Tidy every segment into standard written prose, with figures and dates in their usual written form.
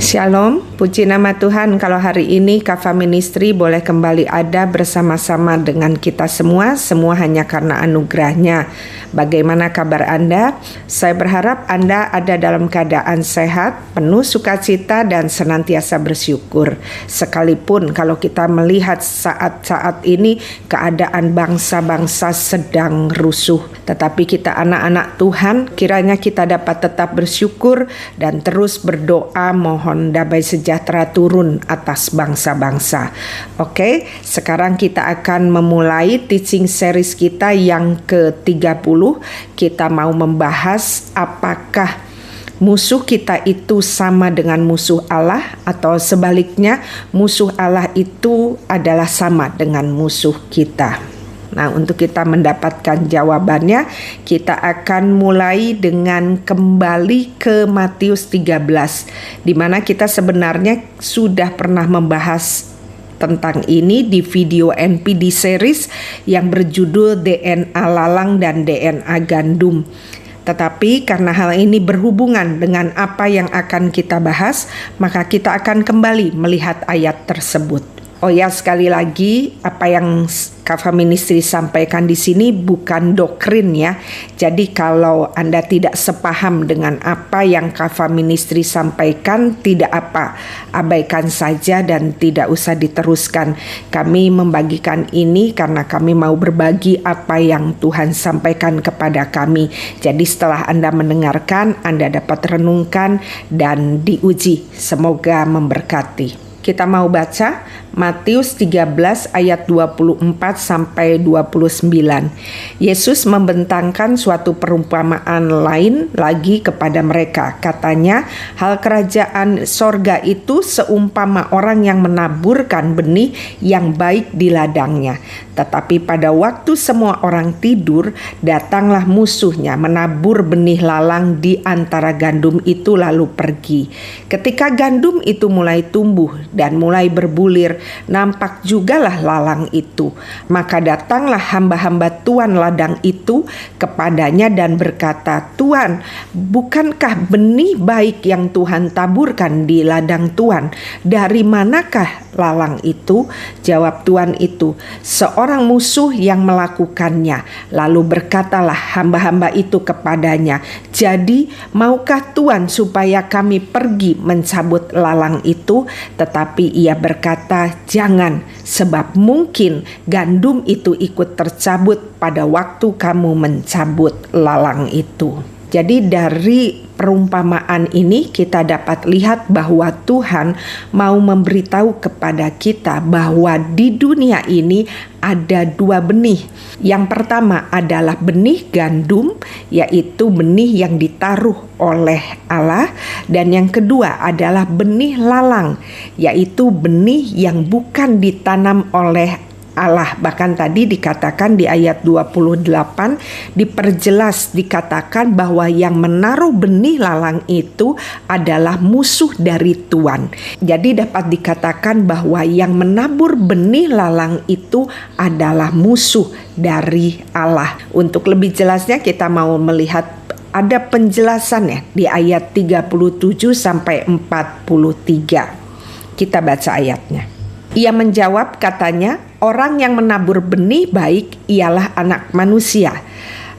Shalom, puji nama Tuhan kalau hari ini Kafa Ministry boleh kembali ada bersama-sama dengan kita semua hanya karena anugerahnya. Bagaimana kabar Anda? Saya berharap Anda ada dalam keadaan sehat, penuh sukacita dan senantiasa bersyukur. Sekalipun kalau kita melihat saat-saat ini keadaan bangsa-bangsa sedang rusuh. Tetapi kita anak-anak Tuhan, kiranya kita dapat tetap bersyukur dan terus berdoa mohon damai sejahtera turun atas bangsa-bangsa. Oke, sekarang kita akan memulai teaching series kita yang ke-30. Kita mau membahas apakah musuh kita itu sama dengan musuh Allah atau sebaliknya musuh Allah itu adalah sama dengan musuh kita. Nah, untuk kita mendapatkan jawabannya, kita akan mulai dengan kembali ke Matius 13, di mana kita sebenarnya sudah pernah membahas tentang ini di video NPD series yang berjudul DNA Lalang dan DNA Gandum. Tetapi karena hal ini berhubungan dengan apa yang akan kita bahas, maka kita akan kembali melihat ayat tersebut. Oh ya, sekali lagi apa yang Kafa Ministry sampaikan di sini bukan doktrin ya. Jadi kalau Anda tidak sepaham dengan apa yang Kafa Ministry sampaikan, tidak apa, abaikan saja dan tidak usah diteruskan. Kami membagikan ini karena kami mau berbagi apa yang Tuhan sampaikan kepada kami. Jadi setelah Anda mendengarkan, Anda dapat renungkan dan diuji. Semoga memberkati. Kita mau baca Matius 13 ayat 24 sampai 29. Yesus membentangkan suatu perumpamaan lain lagi kepada mereka. Katanya, hal kerajaan sorga itu seumpama orang yang menaburkan benih yang baik di ladangnya. Tetapi pada waktu semua orang tidur, datanglah musuhnya menabur benih lalang di antara gandum itu lalu pergi. Ketika gandum itu mulai tumbuh dan mulai berbulir, nampak jugalah lalang itu. Maka datanglah hamba-hamba tuan ladang itu kepadanya dan berkata, "Tuan, bukankah benih baik yang Tuhan taburkan di ladang Tuan? Dari manakah lalang itu?" Jawab tuan itu, "Seorang musuh yang melakukannya." Lalu berkatalah hamba-hamba itu kepadanya, "Jadi maukah Tuan supaya kami pergi mencabut lalang itu?" Tetapi ia berkata, "Jangan, sebab mungkin gandum itu ikut tercabut pada waktu kamu mencabut lalang itu." Jadi dari perumpamaan ini kita dapat lihat bahwa Tuhan mau memberitahu kepada kita bahwa di dunia ini ada dua benih. Yang pertama adalah benih gandum, yaitu benih yang ditaruh oleh Allah. Dan yang kedua adalah benih lalang, yaitu benih yang bukan ditanam oleh Allah. Bahkan tadi dikatakan di ayat 28 diperjelas, dikatakan bahwa yang menaruh benih lalang itu adalah musuh dari Tuhan. Jadi dapat dikatakan bahwa yang menabur benih lalang itu adalah musuh dari Allah. Untuk lebih jelasnya kita mau melihat ada penjelasannya di ayat 37 sampai 43. Kita baca ayatnya. Ia menjawab katanya, "Orang yang menabur benih baik ialah anak manusia.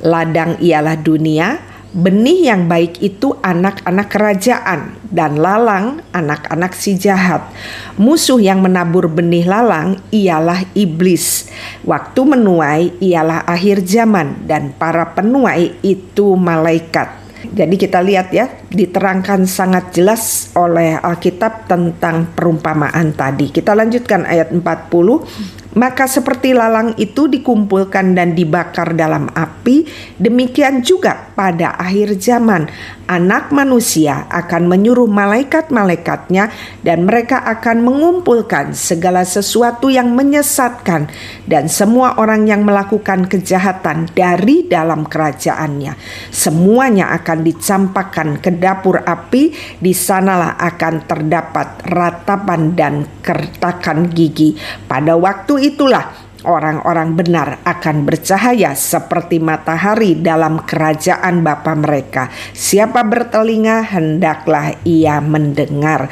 Ladang ialah dunia, benih yang baik itu anak-anak kerajaan, dan lalang anak-anak si jahat. Musuh yang menabur benih lalang ialah iblis. Waktu menuai ialah akhir zaman, dan para penuai itu malaikat." Jadi kita lihat ya, diterangkan sangat jelas oleh Alkitab tentang perumpamaan tadi. Kita lanjutkan ayat 40. Maka seperti lalang itu dikumpulkan dan dibakar dalam api, demikian juga pada akhir zaman Anak Manusia akan menyuruh malaikat-malaikatnya dan mereka akan mengumpulkan segala sesuatu yang menyesatkan dan semua orang yang melakukan kejahatan dari dalam kerajaannya. Semuanya akan dicampakkan ke dapur api, di sanalah akan terdapat ratapan dan kertakan gigi. Pada waktu itulah orang-orang benar akan bercahaya seperti matahari dalam kerajaan Bapa mereka. Siapa bertelinga hendaklah ia mendengar.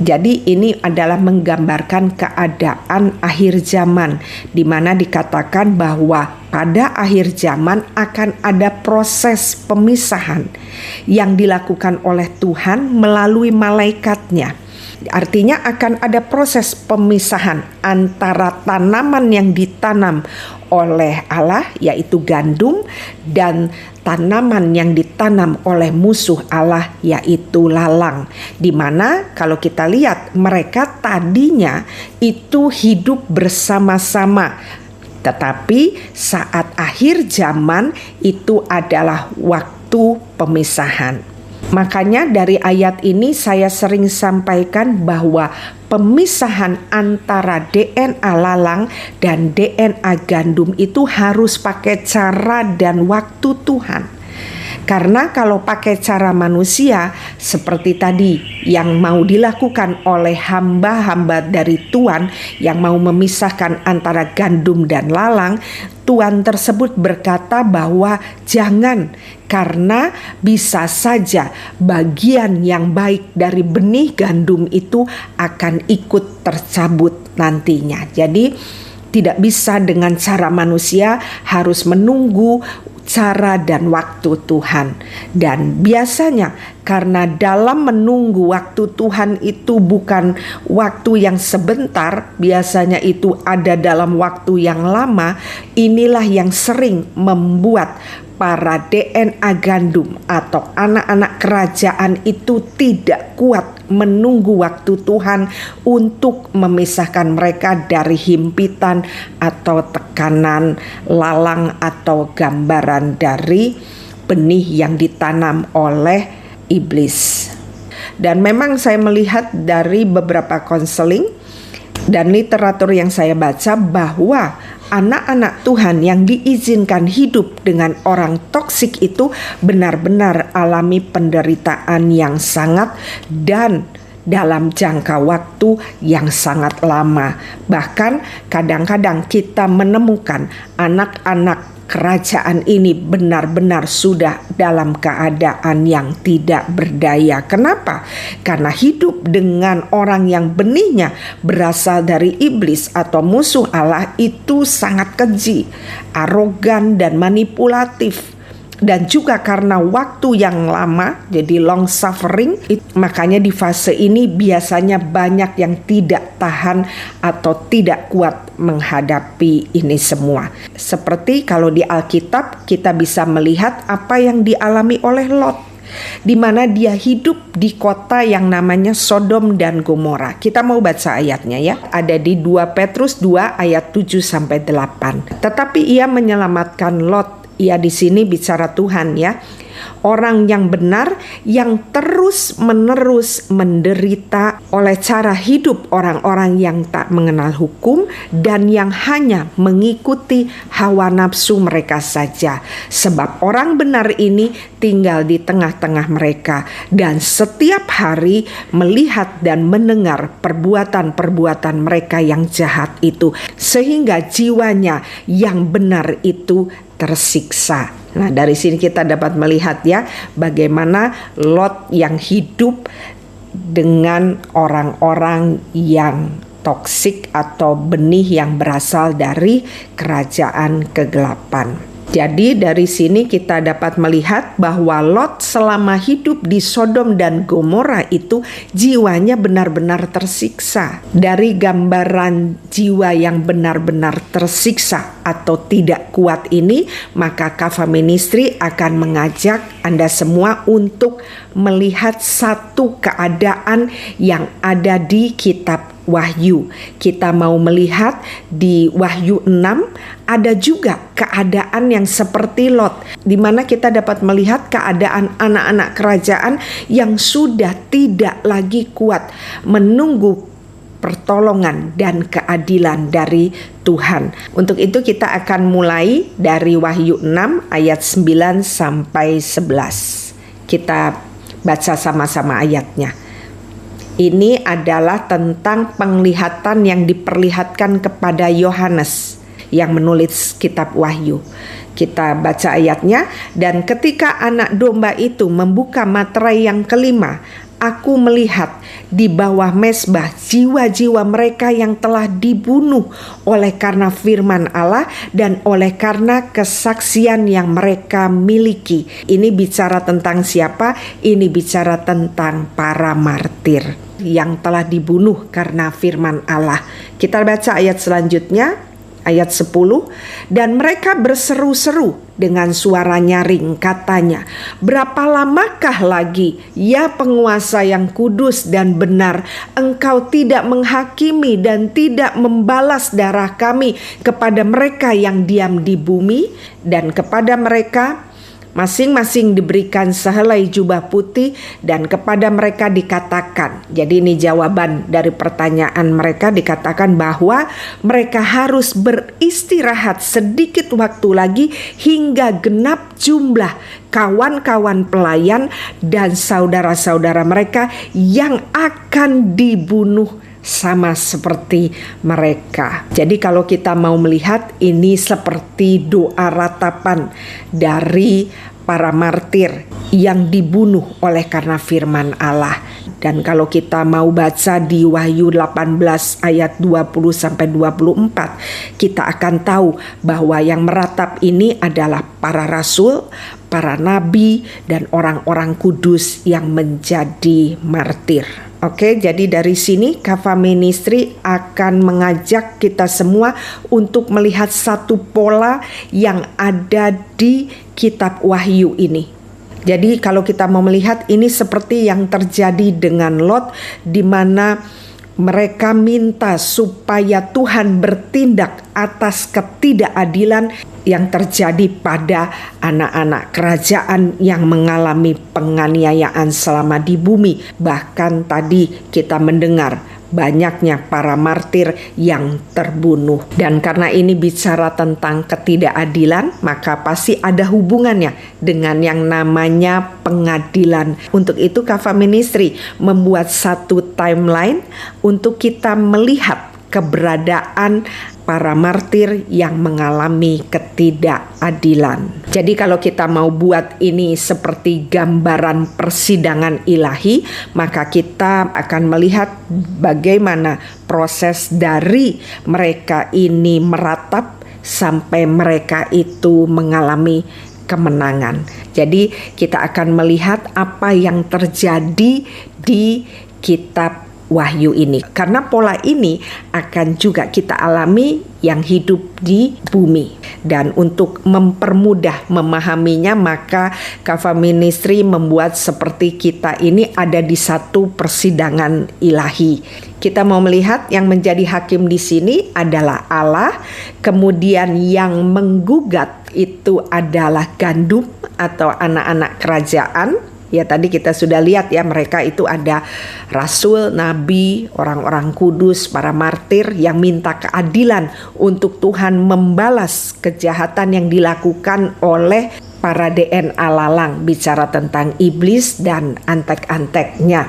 Jadi ini adalah menggambarkan keadaan akhir zaman, di mana dikatakan bahwa pada akhir zaman akan ada proses pemisahan yang dilakukan oleh Tuhan melalui malaikatnya. Artinya akan ada proses pemisahan antara tanaman yang ditanam oleh Allah, yaitu gandum, dan tanaman yang ditanam oleh musuh Allah, yaitu lalang. Di mana kalau kita lihat mereka tadinya itu hidup bersama-sama, tetapi saat akhir zaman itu adalah waktu pemisahan. Makanya dari ayat ini saya sering sampaikan bahwa pemisahan antara DNA lalang dan DNA gandum itu harus pakai cara dan waktu Tuhan. Karena kalau pakai cara manusia seperti tadi yang mau dilakukan oleh hamba-hamba dari Tuhan yang mau memisahkan antara gandum dan lalang, Tuhan tersebut berkata bahwa jangan, karena bisa saja bagian yang baik dari benih gandum itu akan ikut tercabut nantinya. Jadi tidak bisa dengan cara manusia, harus menunggu cara dan waktu Tuhan. Dan biasanya karena dalam menunggu waktu Tuhan itu bukan waktu yang sebentar, biasanya itu ada dalam waktu yang lama. Inilah yang sering membuat para DNA gandum atau anak-anak kerajaan itu tidak kuat menunggu waktu Tuhan untuk memisahkan mereka dari himpitan atau tekanan lalang atau gambaran dari benih yang ditanam oleh iblis. Dan memang saya melihat dari beberapa konseling dan literatur yang saya baca bahwa anak-anak Tuhan yang diizinkan hidup dengan orang toksik itu benar-benar alami penderitaan yang sangat dan dalam jangka waktu yang sangat lama. Bahkan kadang-kadang kita menemukan anak-anak kerajaan ini benar-benar sudah dalam keadaan yang tidak berdaya. Kenapa? Karena hidup dengan orang yang benihnya berasal dari iblis atau musuh Allah itu sangat keji, arogan dan manipulatif. Dan juga karena waktu yang lama, jadi long suffering, makanya di fase ini biasanya banyak yang tidak tahan atau tidak kuat menghadapi ini semua. Seperti kalau di Alkitab kita bisa melihat apa yang dialami oleh Lot, di mana dia hidup di kota yang namanya Sodom dan Gomora. Kita mau baca ayatnya ya. Ada di 2 Petrus 2 ayat 7-8. Tetapi ia menyelamatkan Lot. Ya, di sini bicara Tuhan ya. Orang yang benar yang terus-menerus menderita oleh cara hidup orang-orang yang tak mengenal hukum dan yang hanya mengikuti hawa nafsu mereka saja. Sebab orang benar ini tinggal di tengah-tengah mereka dan setiap hari melihat dan mendengar perbuatan-perbuatan mereka yang jahat itu, sehingga jiwanya yang benar itu tersiksa. Nah, dari sini kita dapat melihat ya bagaimana Lot yang hidup dengan orang-orang yang toksik atau benih yang berasal dari kerajaan kegelapan. Jadi dari sini kita dapat melihat bahwa Lot selama hidup di Sodom dan Gomora itu jiwanya benar-benar tersiksa. Dari gambaran jiwa yang benar-benar tersiksa atau tidak kuat ini, maka Kava Ministry akan mengajak Anda semua untuk melihat satu keadaan yang ada di kitab Wahyu. Kita mau melihat di Wahyu 6 ada juga keadaan yang seperti Lot, di mana kita dapat melihat keadaan anak-anak kerajaan yang sudah tidak lagi kuat menunggu pertolongan dan keadilan dari Tuhan. Untuk itu kita akan mulai dari Wahyu 6 ayat 9 sampai 11. Kita baca sama-sama ayatnya. Ini adalah tentang penglihatan yang diperlihatkan kepada Yohanes yang menulis kitab Wahyu. Kita baca ayatnya. Dan ketika anak domba itu membuka materai yang kelima, aku melihat di bawah mezbah jiwa-jiwa mereka yang telah dibunuh oleh karena firman Allah dan oleh karena kesaksian yang mereka miliki. Ini bicara tentang siapa? Ini bicara tentang para martir yang telah dibunuh karena firman Allah. Kita baca ayat selanjutnya, ayat 10. Dan mereka berseru-seru dengan suara nyaring, katanya, berapa lamakah lagi, ya penguasa yang kudus dan benar, engkau tidak menghakimi dan tidak membalas darah kami kepada mereka yang diam di bumi? Dan kepada mereka masing-masing diberikan sehelai jubah putih dan kepada mereka dikatakan, jadi ini jawaban dari pertanyaan mereka, dikatakan bahwa mereka harus beristirahat sedikit waktu lagi hingga genap jumlah kawan-kawan pelayan dan saudara-saudara mereka yang akan dibunuh sama seperti mereka. Jadi kalau kita mau melihat, ini seperti doa ratapan dari para martir yang dibunuh oleh karena firman Allah. Dan kalau kita mau baca di Wahyu 18 ayat 20-24, kita akan tahu bahwa yang meratap ini adalah para rasul, para nabi, dan orang-orang kudus yang menjadi martir. Oke, jadi dari sini Kava Ministry akan mengajak kita semua untuk melihat satu pola yang ada di kitab Wahyu ini. Jadi kalau kita mau melihat, ini seperti yang terjadi dengan Lot, di mana mereka minta supaya Tuhan bertindak atas ketidakadilan yang terjadi pada anak-anak kerajaan yang mengalami penganiayaan selama di bumi. Bahkan tadi kita mendengar banyaknya para martir yang terbunuh. Dan karena ini bicara tentang ketidakadilan, maka pasti ada hubungannya dengan yang namanya pengadilan. Untuk itu Kava Ministry membuat satu timeline untuk kita melihat keberadaan para martir yang mengalami ketidakadilan. Jadi kalau kita mau buat ini seperti gambaran persidangan ilahi, maka kita akan melihat bagaimana proses dari mereka ini meratap sampai mereka itu mengalami kemenangan. Jadi kita akan melihat apa yang terjadi di kitab Wahyu ini, karena pola ini akan juga kita alami yang hidup di bumi. Dan untuk mempermudah memahaminya, maka Kava Ministry membuat seperti kita ini ada di satu persidangan ilahi. Kita mau melihat yang menjadi hakim di sini adalah Allah, kemudian yang menggugat itu adalah gandum atau anak-anak kerajaan. Ya, tadi kita sudah lihat ya, mereka itu ada rasul, nabi, orang-orang kudus, para martir yang minta keadilan untuk Tuhan membalas kejahatan yang dilakukan oleh para DNA lalang, bicara tentang iblis dan antek-anteknya.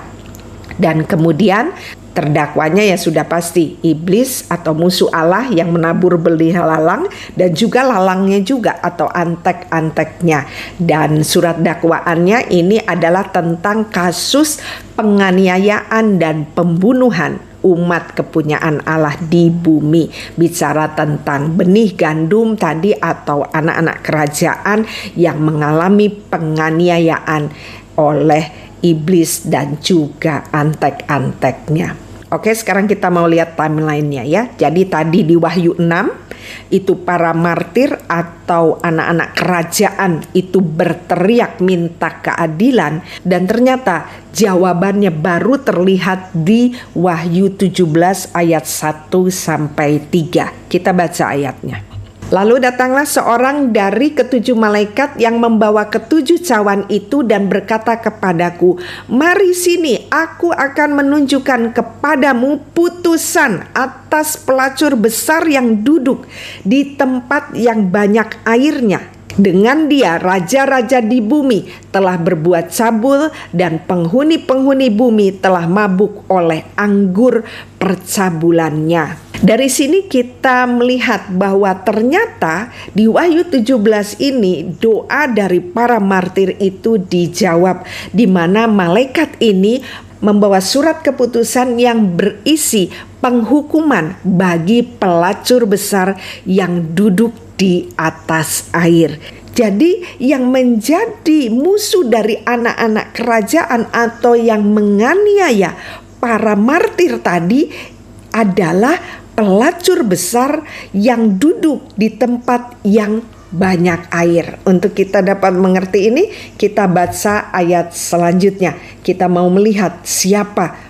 Dan kemudian terdakwanya ya sudah pasti iblis atau musuh Allah yang menabur benih lalang, dan juga lalangnya juga atau antek-anteknya. Dan surat dakwaannya ini adalah tentang kasus penganiayaan dan pembunuhan umat kepunyaan Allah di bumi. Bicara tentang benih gandum tadi atau anak-anak kerajaan yang mengalami penganiayaan oleh iblis dan juga antek-anteknya. Oke, sekarang kita mau lihat timeline-nya ya. Jadi tadi di Wahyu 6 itu para martir atau anak-anak kerajaan itu berteriak minta keadilan, dan ternyata jawabannya baru terlihat di Wahyu 17 ayat 1-3. Kita baca ayatnya. Lalu datanglah seorang dari ketujuh malaikat yang membawa ketujuh cawan itu dan berkata kepadaku, mari sini, aku akan menunjukkan kepadamu putusan atas pelacur besar yang duduk di tempat yang banyak airnya. Dengan dia raja-raja di bumi telah berbuat cabul dan penghuni-penghuni bumi telah mabuk oleh anggur percabulannya. Dari sini kita melihat bahwa ternyata di Wahyu 17 ini doa dari para martir itu dijawab, di mana malaikat ini membawa surat keputusan yang berisi penghukuman bagi pelacur besar yang duduk di atas air. Jadi yang menjadi musuh dari anak-anak kerajaan atau yang menganiaya para martir tadi adalah pelacur besar yang duduk di tempat yang banyak air. Untuk kita dapat mengerti ini, kita baca ayat selanjutnya. Kita mau melihat siapa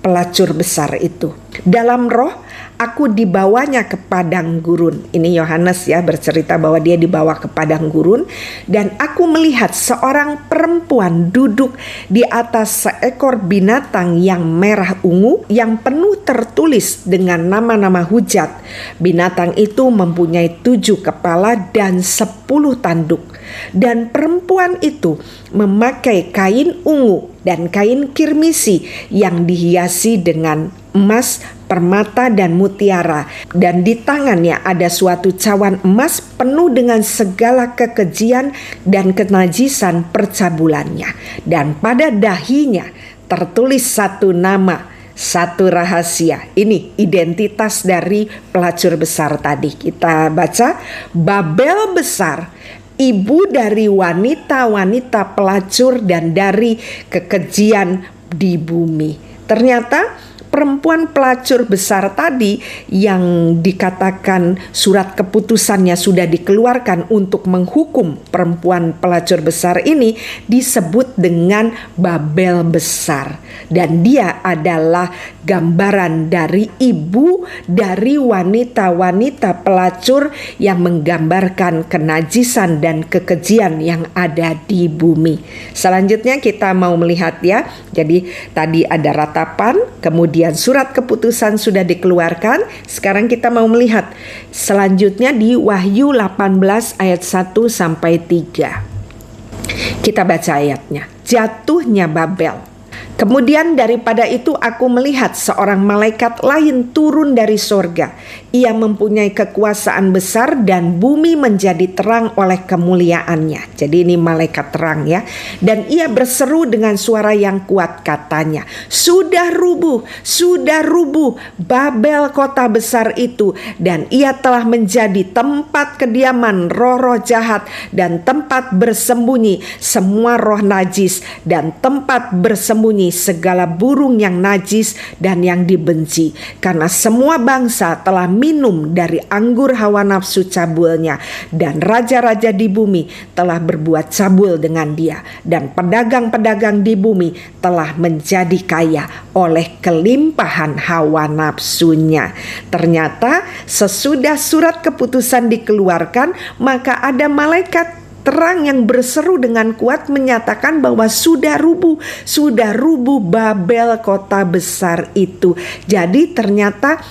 pelacur besar itu. Dalam roh aku dibawanya ke padang gurun. Ini Yohanes ya bercerita bahwa dia dibawa ke padang gurun. Dan aku melihat seorang perempuan duduk di atas seekor binatang yang merah ungu, yang penuh tertulis dengan nama-nama hujat. Binatang itu mempunyai 7 kepala dan 10 tanduk. Dan perempuan itu memakai kain ungu dan kain kirmisi yang dihiasi dengan emas, permata dan mutiara, dan di tangannya ada suatu cawan emas penuh dengan segala kekejian dan kenajisan percabulannya, dan pada dahinya tertulis satu nama, satu rahasia. Ini identitas dari pelacur besar tadi. Kita baca, Babel besar, ibu dari wanita-wanita pelacur dan dari kekejian di bumi. Ternyata perempuan pelacur besar tadi yang dikatakan surat keputusannya sudah dikeluarkan untuk menghukum perempuan pelacur besar ini disebut dengan Babel besar. Dan dia adalah gambaran dari ibu dari wanita-wanita pelacur yang menggambarkan kenajisan dan kekejian yang ada di bumi. Selanjutnya kita mau melihat ya. Jadi tadi ada ratapan, kemudian surat keputusan sudah dikeluarkan. Sekarang kita mau melihat selanjutnya di Wahyu 18 ayat 1 sampai 3. Kita baca ayatnya. Jatuhnya Babel. Kemudian daripada itu aku melihat seorang malaikat lain turun dari sorga. Ia mempunyai kekuasaan besar dan bumi menjadi terang oleh kemuliaannya. Jadi ini malaikat terang ya. Dan ia berseru dengan suara yang kuat, katanya, sudah rubuh Babel kota besar itu. Dan ia telah menjadi tempat kediaman roh-roh jahat dan tempat bersembunyi semua roh najis dan tempat bersembunyi segala burung yang najis dan yang dibenci, karena semua bangsa telah minum dari anggur hawa nafsu cabulnya, dan raja-raja di bumi telah berbuat cabul dengan dia, dan pedagang-pedagang di bumi telah menjadi kaya oleh kelimpahan hawa nafsunya. Ternyata sesudah surat keputusan dikeluarkan, maka ada malaikat terang yang berseru dengan kuat menyatakan bahwa sudah rubuh Babel kota besar itu. Jadi ternyata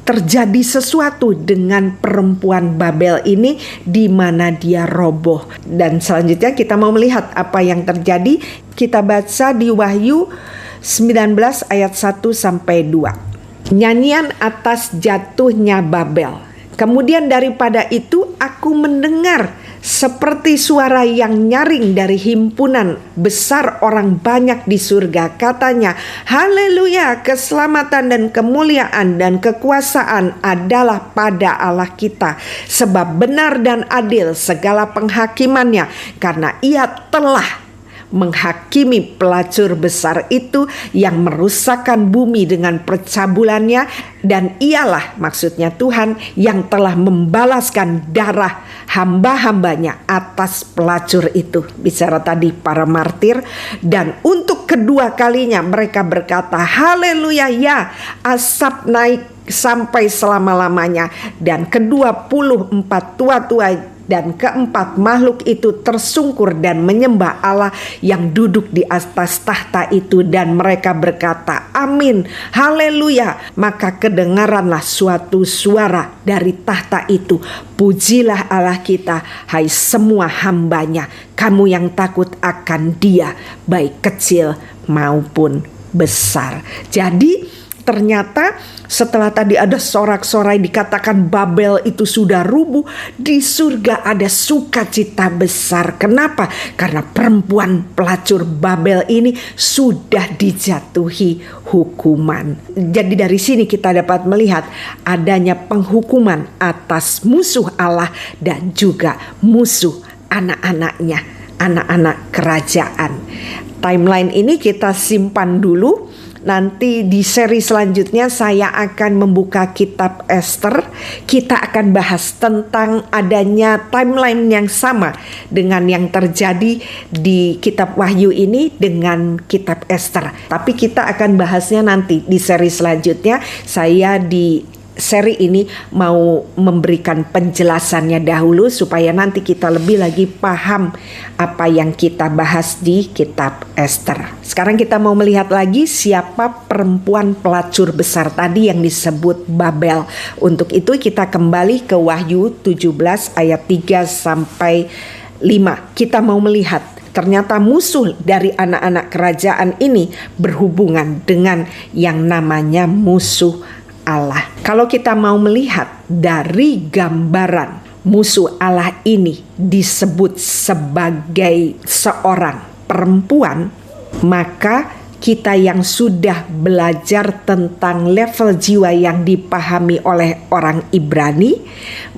terjadi sesuatu dengan perempuan Babel ini di mana dia roboh. Dan selanjutnya kita mau melihat apa yang terjadi. Kita baca di Wahyu 19 ayat 1 sampai 2. Nyanyian atas jatuhnya Babel. Kemudian daripada itu aku mendengar seperti suara yang nyaring dari himpunan besar orang banyak di surga. Katanya, haleluya, keselamatan dan kemuliaan dan kekuasaan adalah pada Allah kita. Sebab benar dan adil segala penghakimannya, karena ia telah menghakimi pelacur besar itu yang merusakkan bumi dengan percabulannya, dan ialah maksudnya Tuhan yang telah membalaskan darah hamba-hambanya atas pelacur itu. Bicara tadi para martir, dan untuk kedua kalinya mereka berkata, haleluya, ya, asap naik sampai selama-lamanya. Dan ke-24 tua-tua Dan keempat, makhluk itu tersungkur dan menyembah Allah yang duduk di atas tahta itu, dan mereka berkata, amin, haleluya. Maka kedengaranlah suatu suara dari tahta itu, pujilah Allah kita, hai semua hambanya, kamu yang takut akan Dia, baik kecil maupun besar. Jadi ternyata setelah tadi ada sorak-sorai dikatakan Babel itu sudah rubuh, di surga ada sukacita besar. Kenapa? Karena perempuan pelacur Babel ini sudah dijatuhi hukuman. Jadi dari sini kita dapat melihat adanya penghukuman atas musuh Allah dan juga musuh anak-anaknya, anak-anak kerajaan. Timeline ini kita simpan dulu. Nanti di seri selanjutnya saya akan membuka kitab Ester. Kita akan bahas tentang adanya timeline yang sama dengan yang terjadi di kitab Wahyu ini dengan kitab Ester. Tapi kita akan bahasnya nanti di seri selanjutnya. Saya di seri ini mau memberikan penjelasannya dahulu supaya nanti kita lebih lagi paham apa yang kita bahas di kitab Ester. Sekarang kita mau melihat lagi siapa perempuan pelacur besar tadi yang disebut Babel. Untuk itu kita kembali ke Wahyu 17 ayat 3 sampai 5. Kita mau melihat ternyata musuh dari anak-anak kerajaan ini berhubungan dengan yang namanya musuh Allah. Kalau kita mau melihat dari gambaran musuh Allah ini disebut sebagai seorang perempuan, maka kita yang sudah belajar tentang level jiwa yang dipahami oleh orang Ibrani,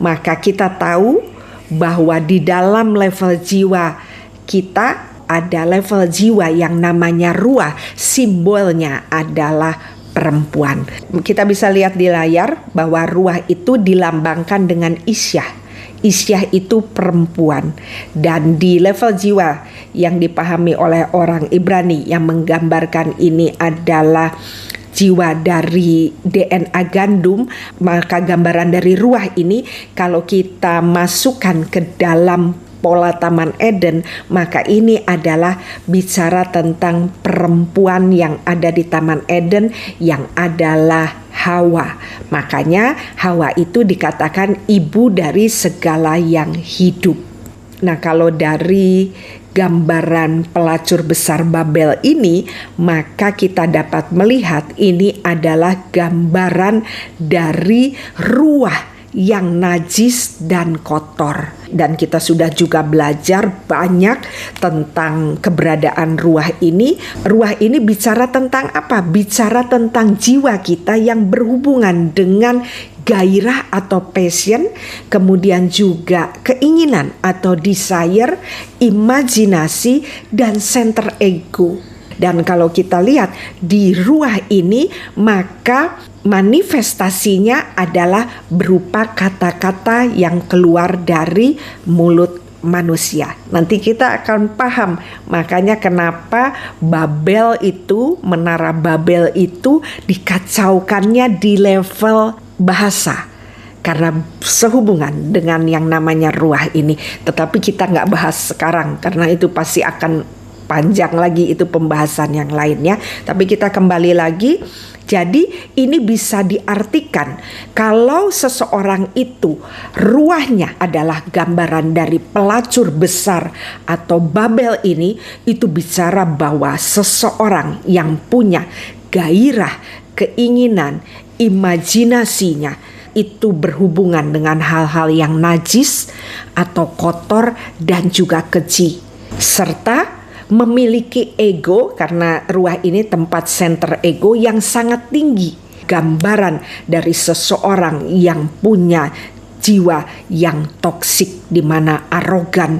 maka kita tahu bahwa di dalam level jiwa kita ada level jiwa yang namanya ruah, simbolnya adalah perempuan. Kita bisa lihat di layar bahwa ruah itu dilambangkan dengan Isyah. Isyah itu perempuan. Dan di level jiwa yang dipahami oleh orang Ibrani yang menggambarkan ini adalah jiwa dari DNA gandum, maka gambaran dari ruah ini kalau kita masukkan ke dalam pola Taman Eden, maka ini adalah bicara tentang perempuan yang ada di Taman Eden yang adalah Hawa. Makanya Hawa itu dikatakan ibu dari segala yang hidup. Nah, kalau dari gambaran pelacur besar Babel ini, maka kita dapat melihat ini adalah gambaran dari ruah yang najis dan kotor. Dan kita sudah juga belajar banyak tentang keberadaan ruah ini. Ruah ini bicara tentang apa? Bicara tentang jiwa kita yang berhubungan dengan gairah atau passion, kemudian juga keinginan atau desire, imajinasi, dan center ego. Dan kalau kita lihat di ruah ini, maka manifestasinya adalah berupa kata-kata yang keluar dari mulut manusia. Nanti kita akan paham makanya kenapa Babel itu, menara Babel itu dikacaukannya di level bahasa. Karena sehubungan dengan yang namanya ruah ini. Tetapi kita nggak bahas sekarang karena itu pasti akan panjang lagi, itu pembahasan yang lainnya. Tapi kita kembali lagi. Jadi ini bisa diartikan kalau seseorang itu ruahnya adalah gambaran dari pelacur besar atau Babel ini, itu bicara bahwa seseorang yang punya gairah, keinginan, imajinasinya itu berhubungan dengan hal-hal yang najis atau kotor dan juga keji, serta memiliki ego, karena ruah ini tempat center ego yang sangat tinggi. Gambaran dari seseorang yang punya jiwa yang toksik, di mana arogan,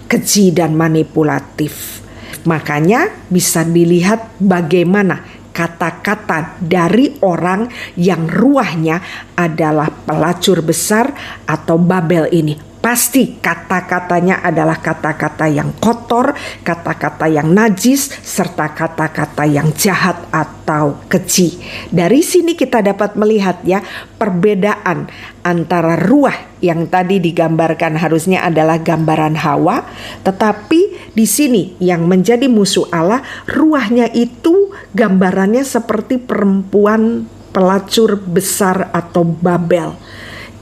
keji dan manipulatif. Makanya bisa dilihat bagaimana kata-kata dari orang yang ruahnya adalah pelacur besar atau Babel ini, pasti kata-katanya adalah kata-kata yang kotor, kata-kata yang najis, serta kata-kata yang jahat atau keji. Dari sini kita dapat melihat ya perbedaan antara ruah yang tadi digambarkan harusnya adalah gambaran Hawa, tetapi di sini yang menjadi musuh Allah, ruahnya itu gambarannya seperti perempuan pelacur besar atau Babel.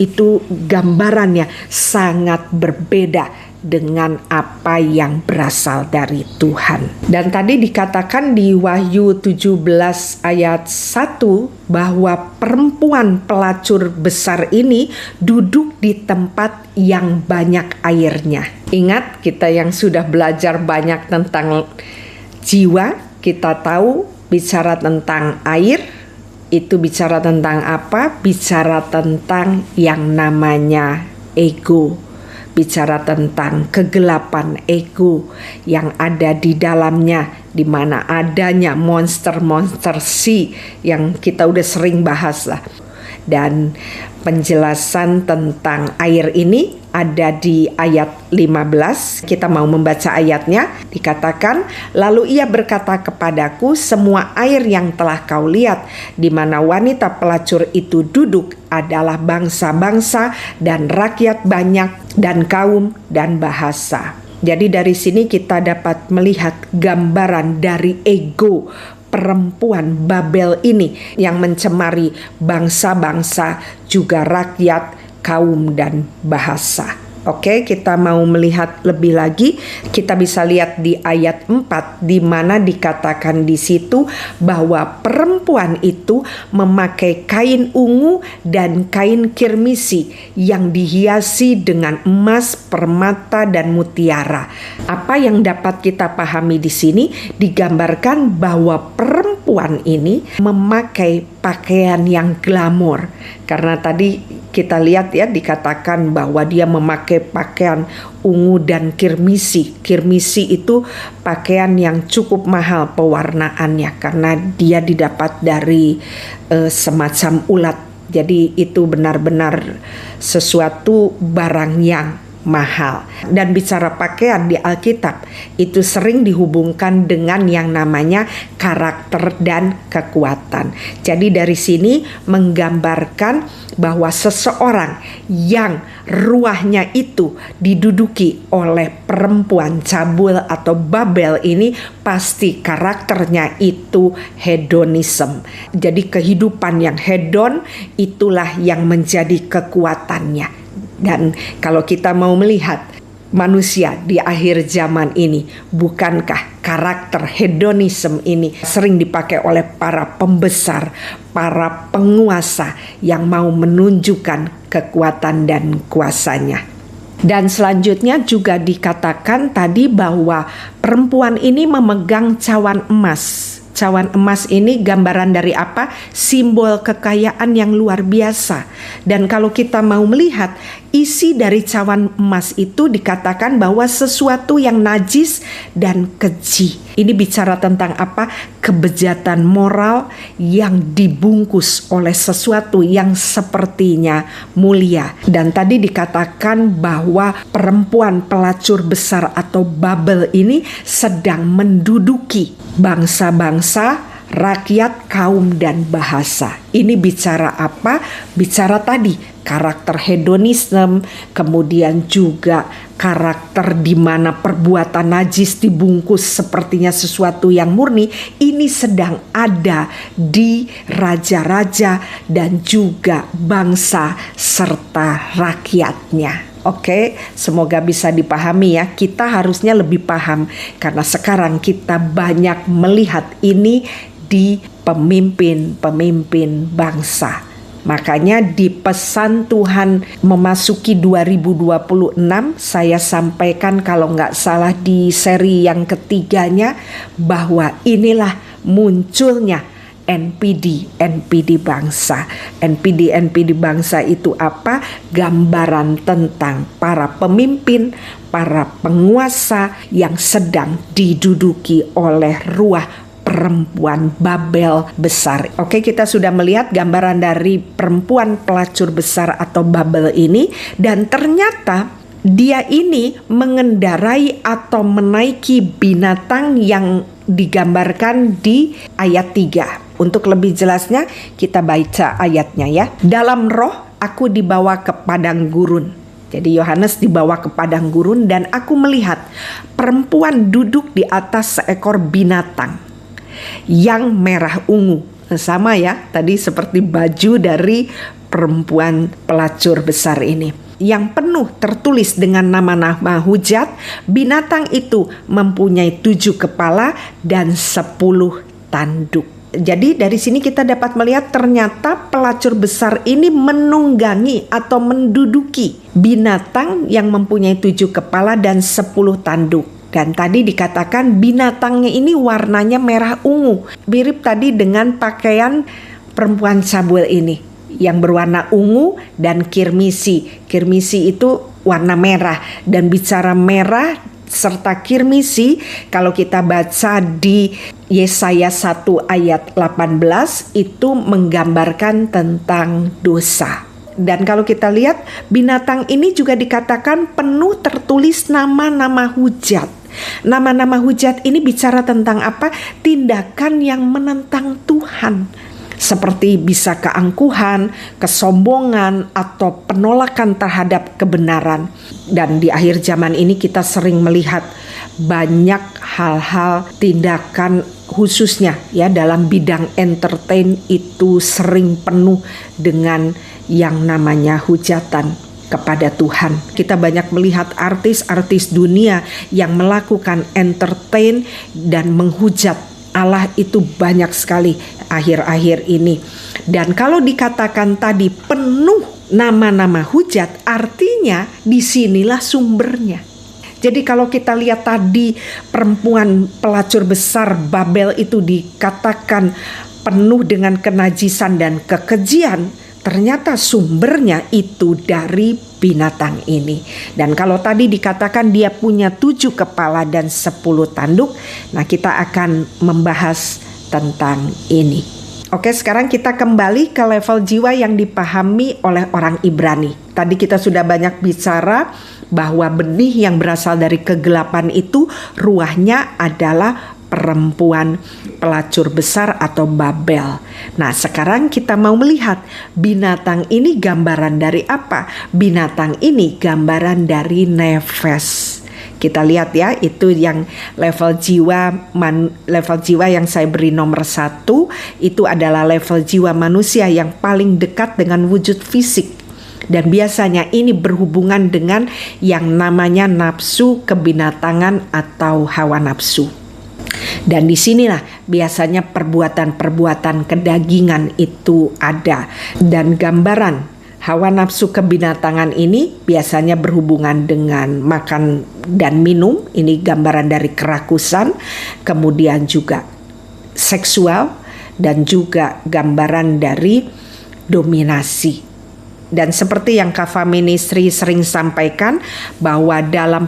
Itu gambarannya sangat berbeda dengan apa yang berasal dari Tuhan. Dan tadi dikatakan di Wahyu 17 ayat 1 bahwa perempuan pelacur besar ini duduk di tempat yang banyak airnya. Ingat, kita yang sudah belajar banyak tentang jiwa, kita tahu bicara tentang air, itu bicara tentang apa? Bicara tentang yang namanya ego. Bicara tentang kegelapan ego yang ada di dalamnya, di mana adanya monster-monster yang kita udah sering bahas lah. Dan penjelasan tentang air ini ada di ayat 15. Kita mau membaca ayatnya. Dikatakan, lalu ia berkata kepadaku, semua air yang telah kau lihat di mana wanita pelacur itu duduk adalah bangsa-bangsa dan rakyat banyak dan kaum dan bahasa. Jadi dari sini kita dapat melihat gambaran dari ego perempuan Babel ini yang mencemari bangsa-bangsa, juga rakyat, kaum, dan bahasa. Oke, kita mau melihat lebih lagi. Kita bisa lihat di ayat 4 di mana dikatakan di situ bahwa perempuan itu memakai kain ungu dan kain kirmisi yang dihiasi dengan emas, permata, dan mutiara. Apa yang dapat kita pahami di sini? Digambarkan bahwa perempuan ini memakai pakaian yang glamor. Karena tadi kita lihat ya dikatakan bahwa dia memakai pakaian ungu dan kirmisi. Kirmisi itu pakaian yang cukup mahal pewarnaannya karena dia didapat dari semacam ulat. Jadi itu benar-benar sesuatu barang yang mahal. Dan bicara pakaian di Alkitab itu sering dihubungkan dengan yang namanya karakter dan kekuatan. Jadi dari sini menggambarkan bahwa seseorang yang ruahnya itu diduduki oleh perempuan cabul atau Babel ini pasti karakternya itu hedonisme. Jadi kehidupan yang hedon itulah yang menjadi kekuatannya. Dan kalau kita mau melihat manusia di akhir zaman ini, bukankah karakter hedonisme ini sering dipakai oleh para pembesar, para penguasa yang mau menunjukkan kekuatan dan kuasanya. Dan selanjutnya juga dikatakan tadi bahwa perempuan ini memegang cawan emas. Cawan emas ini gambaran dari apa? Simbol kekayaan yang luar biasa. Dan kalau kita mau melihat isi dari cawan emas itu dikatakan bahwa sesuatu yang najis dan keji. Ini bicara tentang apa? Kebejatan moral yang dibungkus oleh sesuatu yang sepertinya mulia. Dan tadi dikatakan bahwa perempuan pelacur besar atau Babel ini sedang menduduki bangsa-bangsa, rakyat, kaum, dan bahasa. Ini bicara apa? Bicara tadi karakter hedonisme, kemudian juga karakter di mana perbuatan najis dibungkus sepertinya sesuatu yang murni. Ini sedang ada di raja-raja dan juga bangsa serta rakyatnya. Oke, semoga bisa dipahami ya. Kita harusnya lebih paham karena sekarang kita banyak melihat ini di pemimpin-pemimpin bangsa. Makanya di pesan Tuhan memasuki 2026 saya sampaikan kalau nggak salah di seri yang ketiganya bahwa inilah munculnya NPD bangsa. NPD bangsa itu apa? Gambaran tentang para pemimpin, para penguasa yang sedang diduduki oleh ruah perempuan Babel besar. Oke, kita sudah melihat gambaran dari perempuan pelacur besar atau Babel ini, dan ternyata dia ini mengendarai atau menaiki binatang yang digambarkan di ayat 3. Untuk lebih jelasnya kita baca ayatnya ya. Dalam roh aku dibawa ke padang gurun. Jadi Yohanes dibawa ke padang gurun dan aku melihat perempuan duduk di atas seekor binatang yang merah ungu. Sama ya, tadi seperti baju dari perempuan pelacur besar ini. Yang penuh tertulis dengan nama-nama hujat. Binatang itu mempunyai 7 kepala dan 10 tanduk. Jadi dari sini kita dapat melihat ternyata pelacur besar ini menunggangi atau menduduki binatang yang mempunyai 7 kepala dan 10 tanduk. Dan tadi dikatakan binatangnya ini warnanya merah ungu. Mirip tadi dengan pakaian perempuan Samuel ini yang berwarna ungu dan kirmisi. Kirmisi itu warna merah, dan bicara merah serta kirmisi kalau kita baca di Yesaya 1 ayat 18 itu menggambarkan tentang dosa. Dan kalau kita lihat binatang ini juga dikatakan penuh tertulis nama-nama hujat. Nama-nama hujat ini bicara tentang apa? Tindakan yang menentang Tuhan. Seperti bisa keangkuhan, kesombongan, atau penolakan terhadap kebenaran. Dan di akhir zaman ini kita sering melihat banyak hal-hal tindakan khususnya ya dalam bidang entertain itu sering penuh dengan yang namanya hujatan kepada Tuhan. Kita banyak melihat artis-artis dunia yang melakukan entertain dan menghujat Allah itu banyak sekali akhir-akhir ini. Dan kalau dikatakan tadi penuh nama-nama hujat, artinya disinilah sumbernya. Jadi kalau kita lihat tadi perempuan pelacur besar Babel itu dikatakan penuh dengan kenajisan dan kekejian, ternyata sumbernya itu dari binatang ini. Dan kalau tadi dikatakan dia punya 7 kepala dan 10 tanduk, nah kita akan membahas tentang ini. Oke, sekarang kita kembali ke level jiwa yang dipahami oleh orang Ibrani. Tadi kita sudah banyak bicara bahwa benih yang berasal dari kegelapan itu ruahnya adalah perempuan pelacur besar atau Babel. Nah, sekarang kita mau melihat binatang ini gambaran dari apa? Binatang ini gambaran dari nefes. Kita lihat ya, itu yang level jiwa yang saya beri nomor 1 itu adalah level jiwa manusia yang paling dekat dengan wujud fisik. Dan biasanya ini berhubungan dengan yang namanya nafsu kebinatangan atau hawa nafsu. Dan disinilah biasanya perbuatan-perbuatan kedagingan itu ada. Dan gambaran hawa nafsu kebinatangan ini biasanya berhubungan dengan makan dan minum. Ini gambaran dari kerakusan, kemudian juga seksual, dan juga gambaran dari dominasi. Dan seperti yang Kafa Ministry sering sampaikan bahwa dalam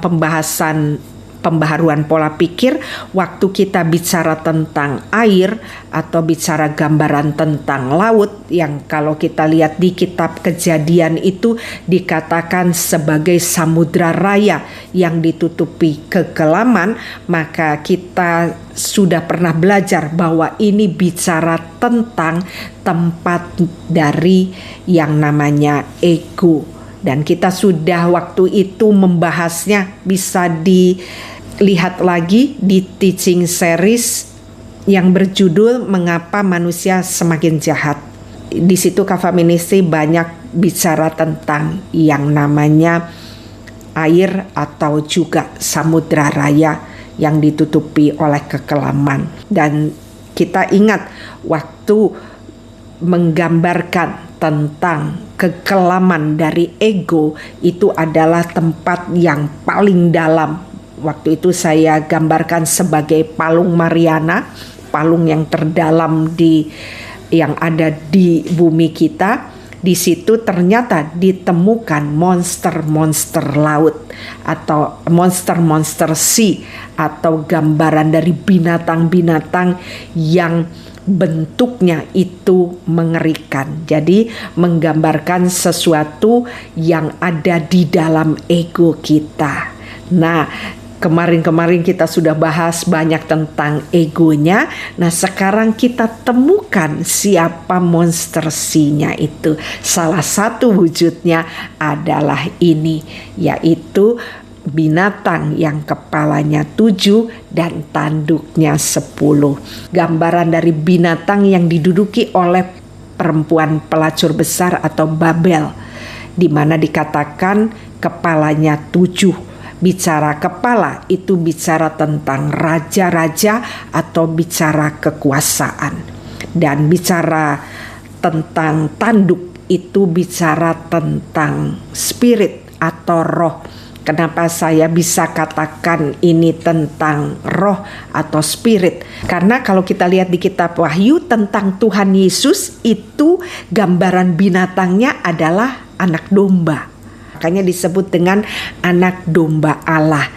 pembaharuan pola pikir, waktu kita bicara tentang air atau bicara gambaran tentang laut, yang kalau kita lihat di kitab Kejadian itu dikatakan sebagai samudra raya yang ditutupi kekelaman, maka kita sudah pernah belajar bahwa ini bicara tentang tempat dari yang namanya ego. Dan kita sudah waktu itu membahasnya, bisa dilihat lagi di teaching series yang berjudul Mengapa Manusia Semakin Jahat. Di situ Kafa Ministry banyak bicara tentang yang namanya air atau juga samudra raya yang ditutupi oleh kekelaman. Dan kita ingat waktu menggambarkan tentang kekelaman dari ego, itu adalah tempat yang paling dalam. Waktu itu saya gambarkan sebagai palung Mariana, palung yang terdalam yang ada di bumi kita. Di situ ternyata ditemukan monster-monster laut atau monster-monster sea, atau gambaran dari binatang-binatang yang bentuknya itu mengerikan. Jadi menggambarkan sesuatu yang ada di dalam ego kita. Nah, kemarin kita sudah bahas banyak tentang egonya. Nah, sekarang kita temukan siapa monster C-nya itu. Salah satu wujudnya adalah ini, yaitu binatang yang kepalanya 7 dan tanduknya 10. Gambaran dari binatang yang diduduki oleh perempuan pelacur besar atau Babel, di mana dikatakan kepalanya 7. Bicara kepala itu bicara tentang raja-raja atau bicara kekuasaan. Dan bicara tentang tanduk itu bicara tentang spirit atau roh. Kenapa saya bisa katakan ini tentang roh atau spirit? Karena kalau kita lihat di kitab Wahyu tentang Tuhan Yesus, itu gambaran binatangnya adalah anak domba. Makanya disebut dengan anak domba Allah.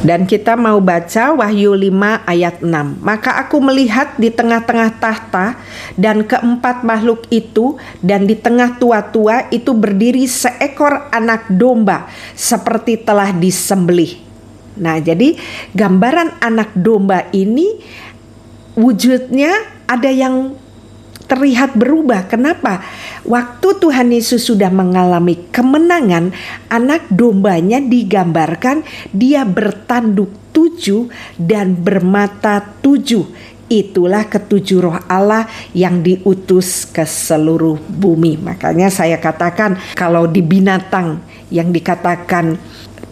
Dan kita mau baca Wahyu 5 ayat 6. Maka aku melihat di tengah-tengah tahta dan keempat makhluk itu, dan di tengah tua-tua itu berdiri seekor anak domba seperti telah disembelih. Nah, jadi gambaran anak domba ini wujudnya ada yang terlihat berubah. Kenapa? Waktu Tuhan Yesus sudah mengalami kemenangan, anak dombanya digambarkan dia bertanduk 7 dan bermata 7. Itulah ketujuh roh Allah yang diutus ke seluruh bumi. Makanya saya katakan kalau di binatang yang dikatakan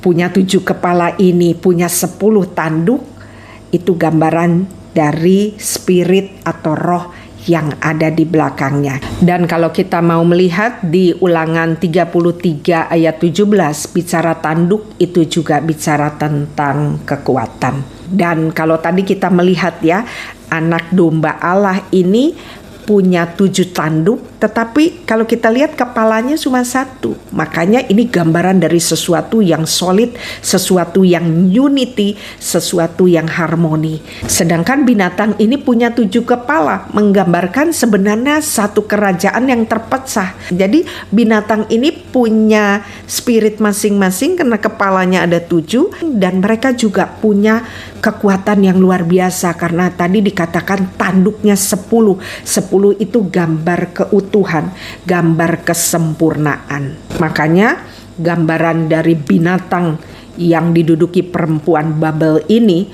punya 7 kepala ini punya 10 tanduk, itu gambaran dari spirit atau roh yang ada di belakangnya. Dan kalau kita mau melihat di Ulangan 33 ayat 17, bicara tanduk itu juga bicara tentang kekuatan. Dan kalau tadi kita melihat ya, anak domba Allah ini punya 7 tanduk, tetapi kalau kita lihat kepalanya cuma 1. Makanya ini gambaran dari sesuatu yang solid, sesuatu yang unity, sesuatu yang harmoni. Sedangkan binatang ini punya 7 kepala, menggambarkan sebenarnya satu kerajaan yang terpecah. Jadi binatang ini punya spirit masing-masing karena kepalanya ada 7, dan mereka juga punya kekuatan yang luar biasa karena tadi dikatakan tanduknya 10. 10 itu gambar keutuhan, gambar kesempurnaan. Makanya gambaran dari binatang yang diduduki perempuan Babel ini,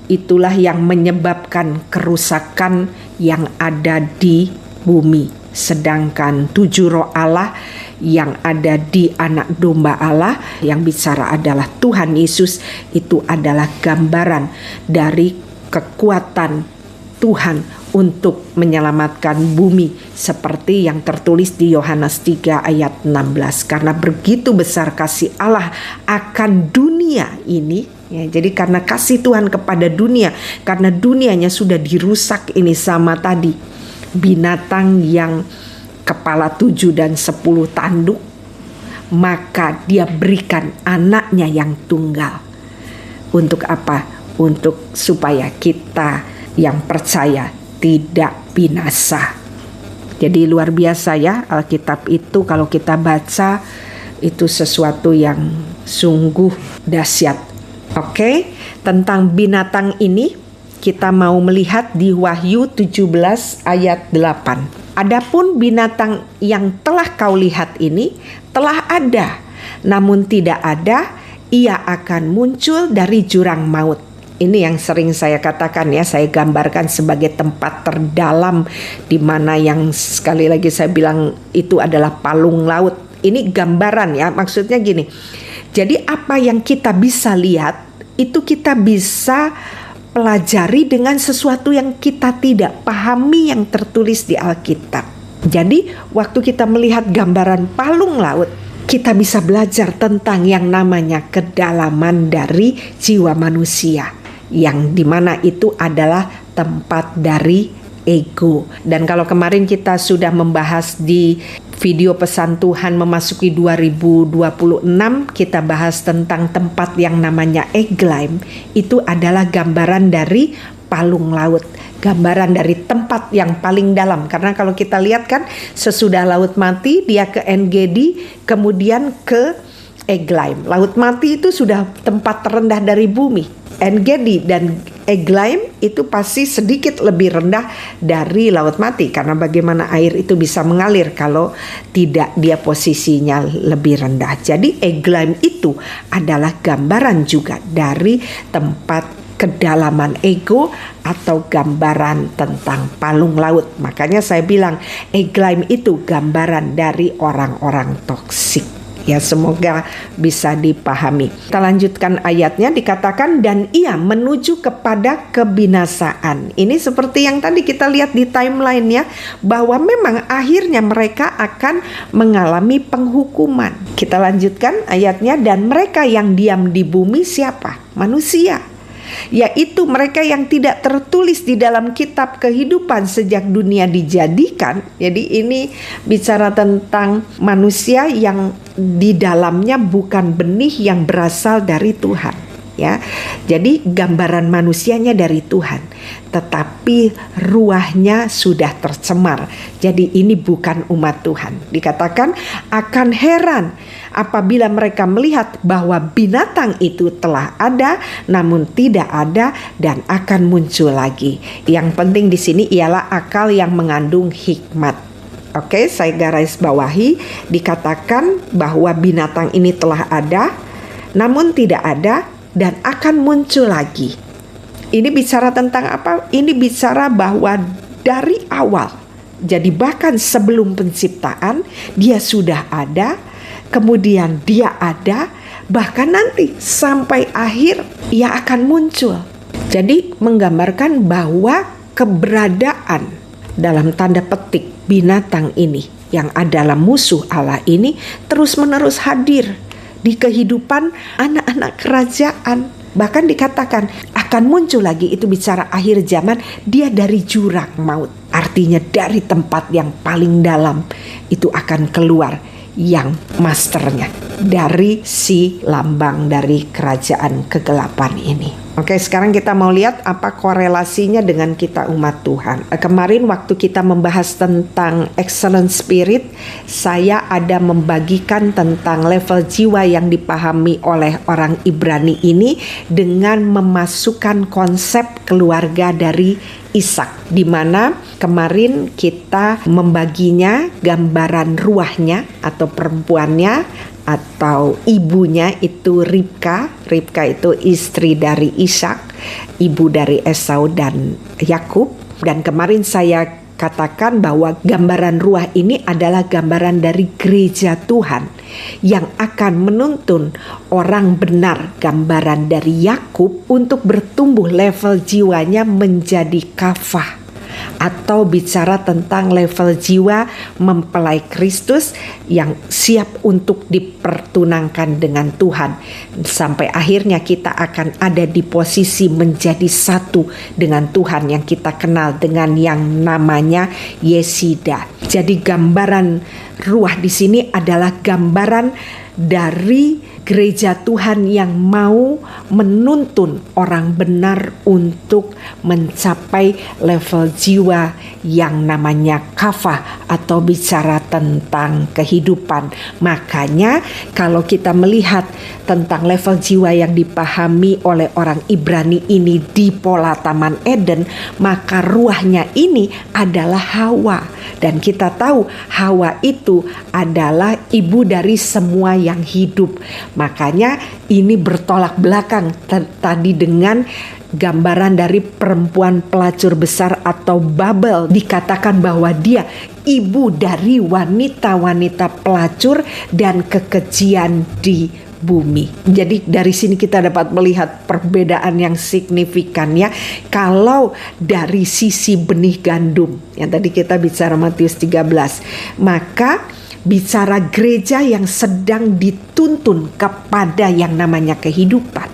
itulah yang menyebabkan kerusakan yang ada di bumi. Sedangkan 7 roh Allah yang ada di anak domba Allah yang bicara adalah Tuhan Yesus, itu adalah gambaran dari kekuatan Tuhan untuk menyelamatkan bumi seperti yang tertulis di Yohanes 3 ayat 16. Karena begitu besar kasih Allah akan dunia ini, ya, jadi karena kasih Tuhan kepada dunia, karena dunianya sudah dirusak ini sama tadi binatang yang kepala 7 dan 10 tanduk, maka dia berikan anaknya yang tunggal. Untuk apa? Untuk supaya kita yang percaya tidak binasa. Jadi luar biasa ya Alkitab itu, kalau kita baca itu sesuatu yang sungguh dahsyat. Oke, tentang binatang ini kita mau melihat di Wahyu 17 ayat 8. Adapun binatang yang telah kau lihat ini telah ada, namun tidak ada, ia akan muncul dari jurang maut. Ini yang sering saya katakan ya, saya gambarkan sebagai tempat terdalam di mana yang sekali lagi saya bilang itu adalah palung laut. Ini gambaran ya, maksudnya gini. Jadi apa yang kita bisa lihat itu kita bisa pelajari dengan sesuatu yang kita tidak pahami yang tertulis di Alkitab. Jadi waktu kita melihat gambaran palung laut, kita bisa belajar tentang yang namanya kedalaman dari jiwa manusia, yang dimana itu adalah tempat dari ego. Dan kalau kemarin kita sudah membahas di video pesan Tuhan memasuki 2026, kita bahas tentang tempat yang namanya Eglaim. Itu adalah gambaran dari palung laut, gambaran dari tempat yang paling dalam. Karena kalau kita lihat kan, sesudah laut mati dia ke En-gedi, kemudian ke Eglaim. Laut mati itu sudah tempat terendah dari bumi. En-gedi dan Eglaim itu pasti sedikit lebih rendah dari laut mati, karena bagaimana air itu bisa mengalir kalau tidak dia posisinya lebih rendah. Jadi Eglaim itu adalah gambaran juga dari tempat kedalaman ego atau gambaran tentang palung laut. Makanya saya bilang Eglaim itu gambaran dari orang-orang toksik. Ya, semoga bisa dipahami. Kita lanjutkan ayatnya, dikatakan dan ia menuju kepada kebinasaan. Ini seperti yang tadi kita lihat di timeline ya, bahwa memang akhirnya mereka akan mengalami penghukuman. Kita lanjutkan ayatnya, dan mereka yang diam di bumi siapa? Manusia. Yaitu mereka yang tidak tertulis di dalam kitab kehidupan sejak dunia dijadikan. Jadi ini bicara tentang manusia yang di dalamnya bukan benih yang berasal dari Tuhan. Ya, jadi gambaran manusianya dari Tuhan, tetapi ruahnya sudah tercemar. Jadi ini bukan umat Tuhan. Dikatakan akan heran apabila mereka melihat bahwa binatang itu telah ada, namun tidak ada dan akan muncul lagi. Yang penting di sini ialah akal yang mengandung hikmat. Oke, saya garis bawahi, dikatakan bahwa binatang ini telah ada, namun tidak ada dan akan muncul lagi. Ini bicara tentang apa? Ini bicara bahwa dari awal, jadi bahkan sebelum penciptaan dia sudah ada, kemudian dia ada, bahkan nanti sampai akhir ia akan muncul. Jadi menggambarkan bahwa keberadaan dalam tanda petik binatang ini yang adalah musuh Allah ini terus-menerus hadir di kehidupan anak-anak kerajaan. Bahkan dikatakan akan muncul lagi, itu bicara akhir zaman, dia dari jurang maut. Artinya dari tempat yang paling dalam itu akan keluar yang masternya dari si lambang dari kerajaan kegelapan ini. Oke, sekarang kita mau lihat apa korelasinya dengan kita umat Tuhan. Kemarin waktu kita membahas tentang excellent spirit, saya ada membagikan tentang level jiwa yang dipahami oleh orang Ibrani ini dengan memasukkan konsep keluarga dari Ishak, di mana kemarin kita membaginya gambaran ruahnya atau perempuannya atau ibunya itu Ribka. Ribka itu istri dari Ishak, ibu dari Esau dan Yakub. Dan kemarin saya katakan bahwa gambaran ruah ini adalah gambaran dari gereja Tuhan yang akan menuntun orang benar, gambaran dari Yakub, untuk bertumbuh level jiwanya menjadi kafah, atau bicara tentang level jiwa mempelai Kristus yang siap untuk dipertunangkan dengan Tuhan. Sampai akhirnya kita akan ada di posisi menjadi satu dengan Tuhan yang kita kenal dengan yang namanya Yesida. Jadi gambaran ruah di sini adalah gambaran dari gereja Tuhan yang mau menuntun orang benar untuk mencapai level jiwa yang namanya kafah atau bicara tentang kehidupan. Makanya kalau kita melihat tentang level jiwa yang dipahami oleh orang Ibrani ini di pola Taman Eden, maka ruahnya ini adalah Hawa. Dan kita tahu Hawa itu adalah ibu dari semua yang hidup. Makanya ini bertolak belakang tadi dengan gambaran dari perempuan pelacur besar atau Babel. Dikatakan bahwa dia ibu dari wanita-wanita pelacur dan kekejian di bumi. Jadi dari sini kita dapat melihat perbedaan yang signifikan ya. Kalau dari sisi benih gandum yang tadi kita bicara Matius 13, maka bicara gereja yang sedang dituntun kepada yang namanya kehidupan.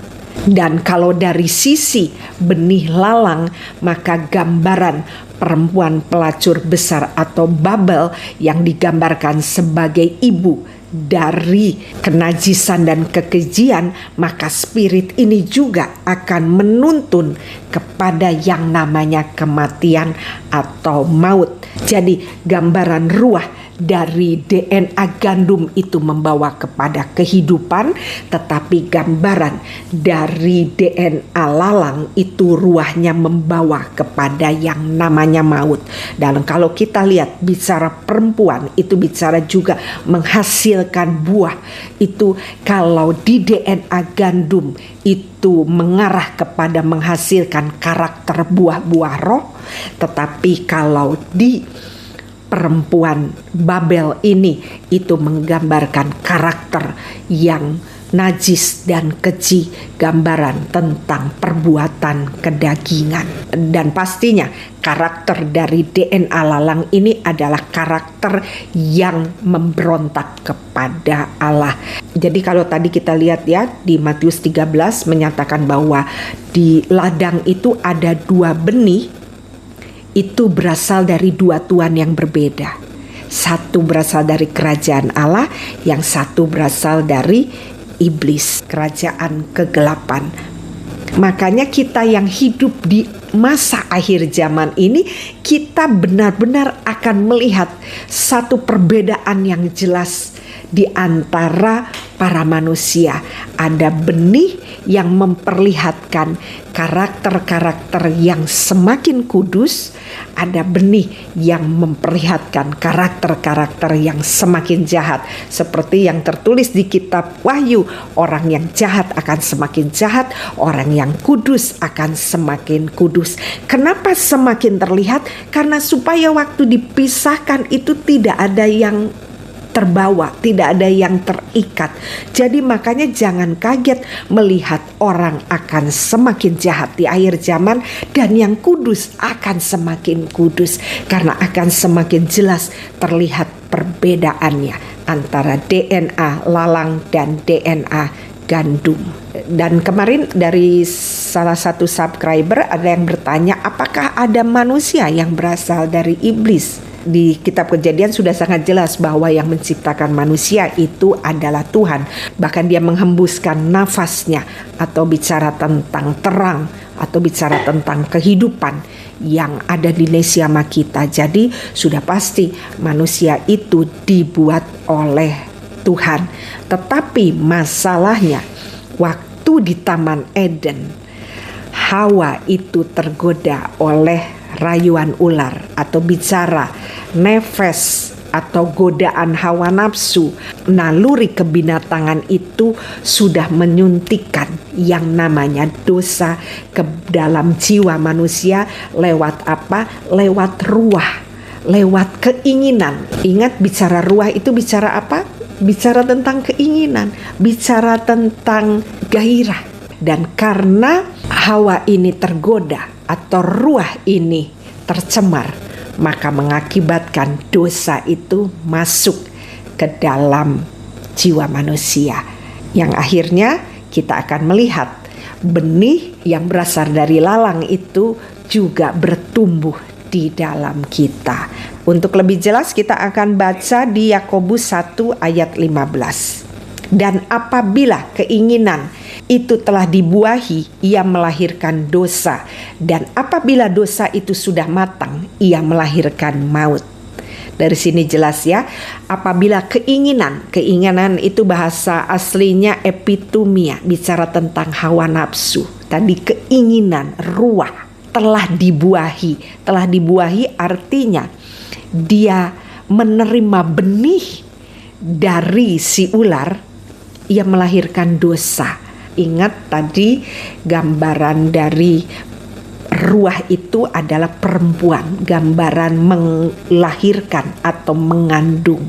Dan kalau dari sisi benih lalang, maka gambaran perempuan pelacur besar atau Babel yang digambarkan sebagai ibu dari kenajisan dan kekejian, maka spirit ini juga akan menuntun kepada yang namanya kematian atau maut. Jadi gambaran ruah dari DNA gandum itu membawa kepada kehidupan, tetapi gambaran dari DNA lalang itu ruahnya membawa kepada yang namanya maut. Dan kalau kita lihat bicara perempuan itu bicara juga menghasilkan buah. Itu kalau di DNA gandum itu mengarah kepada menghasilkan karakter buah-buah roh, tetapi kalau di perempuan Babel ini itu menggambarkan karakter yang najis dan keji, gambaran tentang perbuatan kedagingan. Dan pastinya karakter dari DNA lalang ini adalah karakter yang memberontak kepada Allah. Jadi kalau tadi kita lihat ya di Matius 13 menyatakan bahwa di ladang itu ada 2 benih, itu berasal dari 2 tuan yang berbeda. Satu berasal dari kerajaan Allah, yang satu berasal dari iblis, kerajaan kegelapan. Makanya kita yang hidup di masa akhir zaman ini, kita benar-benar akan melihat satu perbedaan yang jelas di antara para manusia. Ada benih yang memperlihatkan karakter-karakter yang semakin kudus, ada benih yang memperlihatkan karakter-karakter yang semakin jahat. Seperti yang tertulis di kitab Wahyu, orang yang jahat akan semakin jahat, orang yang kudus akan semakin kudus. Kenapa semakin terlihat? Karena supaya waktu dipisahkan itu tidak ada yang terbawa, tidak ada yang terikat. Jadi makanya jangan kaget melihat orang akan semakin jahat di akhir zaman dan yang kudus akan semakin kudus, karena akan semakin jelas terlihat perbedaannya antara DNA lalang dan DNA gandum. Dan kemarin dari salah satu subscriber ada yang bertanya, apakah ada manusia yang berasal dari iblis? Di kitab Kejadian sudah sangat jelas bahwa yang menciptakan manusia itu adalah Tuhan. Bahkan dia menghembuskan nafasnya, atau bicara tentang terang, atau bicara tentang kehidupan yang ada di nesiama kita. Jadi sudah pasti manusia itu dibuat oleh Tuhan. Tetapi masalahnya waktu di Taman Eden, Hawa itu tergoda oleh rayuan ular, atau bicara nefes atau godaan hawa nafsu. Naluri kebinatangan itu sudah menyuntikkan yang namanya dosa ke dalam jiwa manusia. Lewat apa? Lewat ruah, lewat keinginan. Ingat, bicara ruah itu bicara apa? Bicara tentang keinginan, bicara tentang gairah. Dan karena Hawa ini tergoda atau ruah ini tercemar, maka mengakibatkan dosa itu masuk ke dalam jiwa manusia, yang akhirnya kita akan melihat benih yang berasal dari lalang itu juga bertumbuh di dalam kita. Untuk lebih jelas kita akan baca di Yakobus 1 ayat 15. Dan apabila keinginan itu telah dibuahi, ia melahirkan dosa. Dan apabila dosa itu sudah matang, ia melahirkan maut. Dari sini jelas ya, apabila keinginan itu bahasa aslinya epitumia, bicara tentang hawa nafsu. Tadi keinginan, ruah telah dibuahi. Telah dibuahi artinya dia menerima benih dari si ular, ia melahirkan dosa. Ingat tadi gambaran dari ruah itu adalah perempuan, gambaran melahirkan atau mengandung.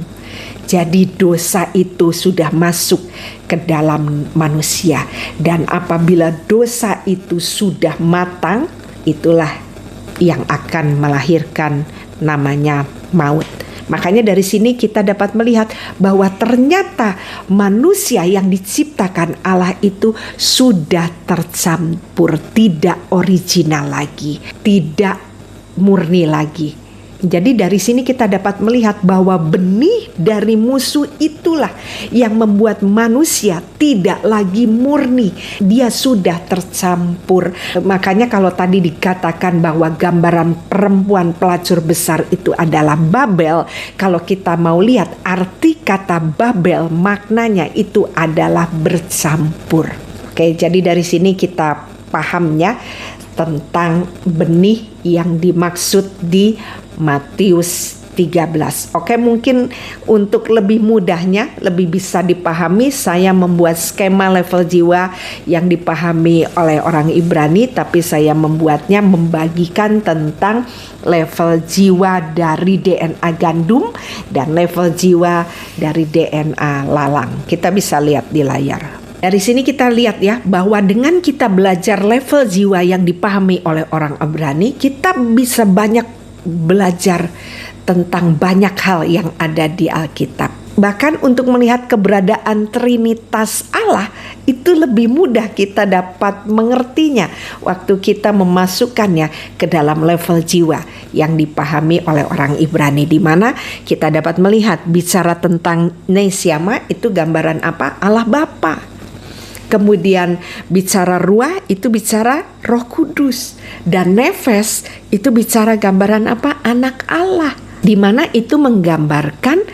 Jadi dosa itu sudah masuk ke dalam manusia, dan apabila dosa itu sudah matang, itulah yang akan melahirkan namanya maut. Makanya dari sini kita dapat melihat bahwa ternyata manusia yang diciptakan Allah itu sudah tercampur, tidak original lagi, tidak murni lagi. Jadi dari sini kita dapat melihat bahwa benih dari musuh itulah yang membuat manusia tidak lagi murni. Dia sudah tercampur. Makanya kalau tadi dikatakan bahwa gambaran perempuan pelacur besar itu adalah Babel, kalau kita mau lihat arti kata Babel, maknanya itu adalah bercampur. Oke, jadi dari sini kita pahamnya tentang benih yang dimaksud di Matius 13. Oke, mungkin untuk lebih mudahnya, lebih bisa dipahami, saya membuat skema level jiwa yang dipahami oleh orang Ibrani, tapi saya membuatnya membagikan tentang level jiwa dari DNA gandum dan level jiwa dari DNA lalang. Kita bisa lihat di layar. Dari sini kita lihat ya bahwa dengan kita belajar level jiwa yang dipahami oleh orang Ibrani, kita bisa banyak belajar tentang banyak hal yang ada di Alkitab. Bahkan untuk melihat keberadaan Trinitas Allah itu lebih mudah kita dapat mengertinya waktu kita memasukkannya ke dalam level jiwa yang dipahami oleh orang Ibrani, di mana kita dapat melihat bicara tentang Neshama itu gambaran apa? Allah Bapa. Kemudian bicara ruah itu bicara Roh Kudus, dan nefes itu bicara gambaran apa? Anak Allah, di mana itu menggambarkan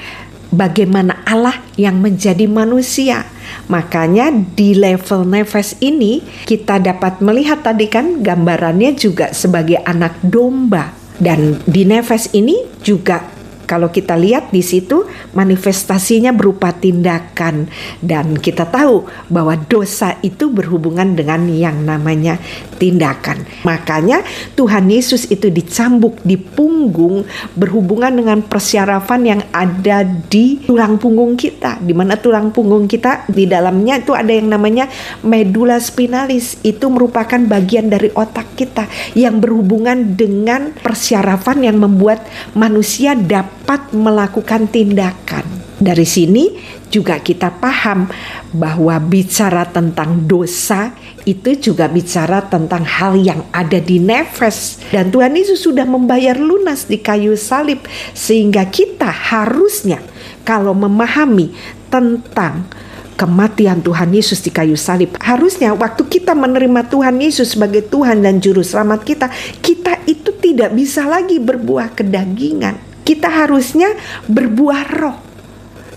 bagaimana Allah yang menjadi manusia. Makanya di level nefes ini kita dapat melihat tadi kan gambarannya juga sebagai anak domba, dan di nefes ini juga kalau kita lihat di situ manifestasinya berupa tindakan, dan kita tahu bahwa dosa itu berhubungan dengan yang namanya tindakan. Makanya Tuhan Yesus itu dicambuk di punggung berhubungan dengan persyarafan yang ada di tulang punggung kita, di mana tulang punggung kita di dalamnya itu ada yang namanya medula spinalis. Itu merupakan bagian dari otak kita yang berhubungan dengan persyarafan yang membuat manusia dapat melakukan tindakan. Dari sini juga kita paham bahwa bicara tentang dosa itu juga bicara tentang hal yang ada di nefes, dan Tuhan Yesus sudah membayar lunas di kayu salib, sehingga kita harusnya kalau memahami tentang kematian Tuhan Yesus di kayu salib, harusnya waktu kita menerima Tuhan Yesus sebagai Tuhan dan Juru Selamat kita, kita itu tidak bisa lagi berbuah kedagingan. Kita harusnya berbuah roh,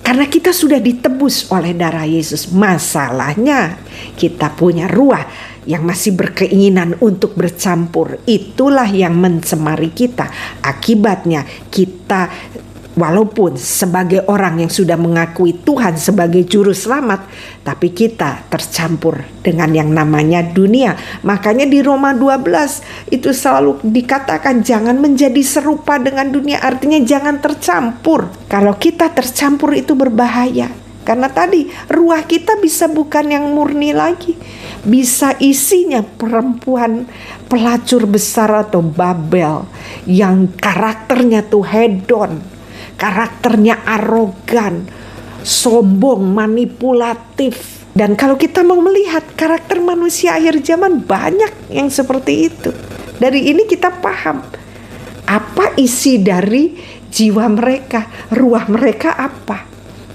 karena kita sudah ditebus oleh darah Yesus. Masalahnya kita punya ruah yang masih berkeinginan untuk bercampur. Itulah yang mencemari kita. Akibatnya kita, walaupun sebagai orang yang sudah mengakui Tuhan sebagai Juru Selamat, tapi kita tercampur dengan yang namanya dunia. Makanya di Roma 12 itu selalu dikatakan jangan menjadi serupa dengan dunia, artinya jangan tercampur. Kalau kita tercampur itu berbahaya, karena tadi ruah kita bisa bukan yang murni lagi, bisa isinya perempuan pelacur besar atau Babel yang karakternya tuh hedon, karakternya arogan, sombong, manipulatif. Dan kalau kita mau melihat karakter manusia akhir zaman, banyak yang seperti itu. Dari ini kita paham apa isi dari jiwa mereka, ruah mereka apa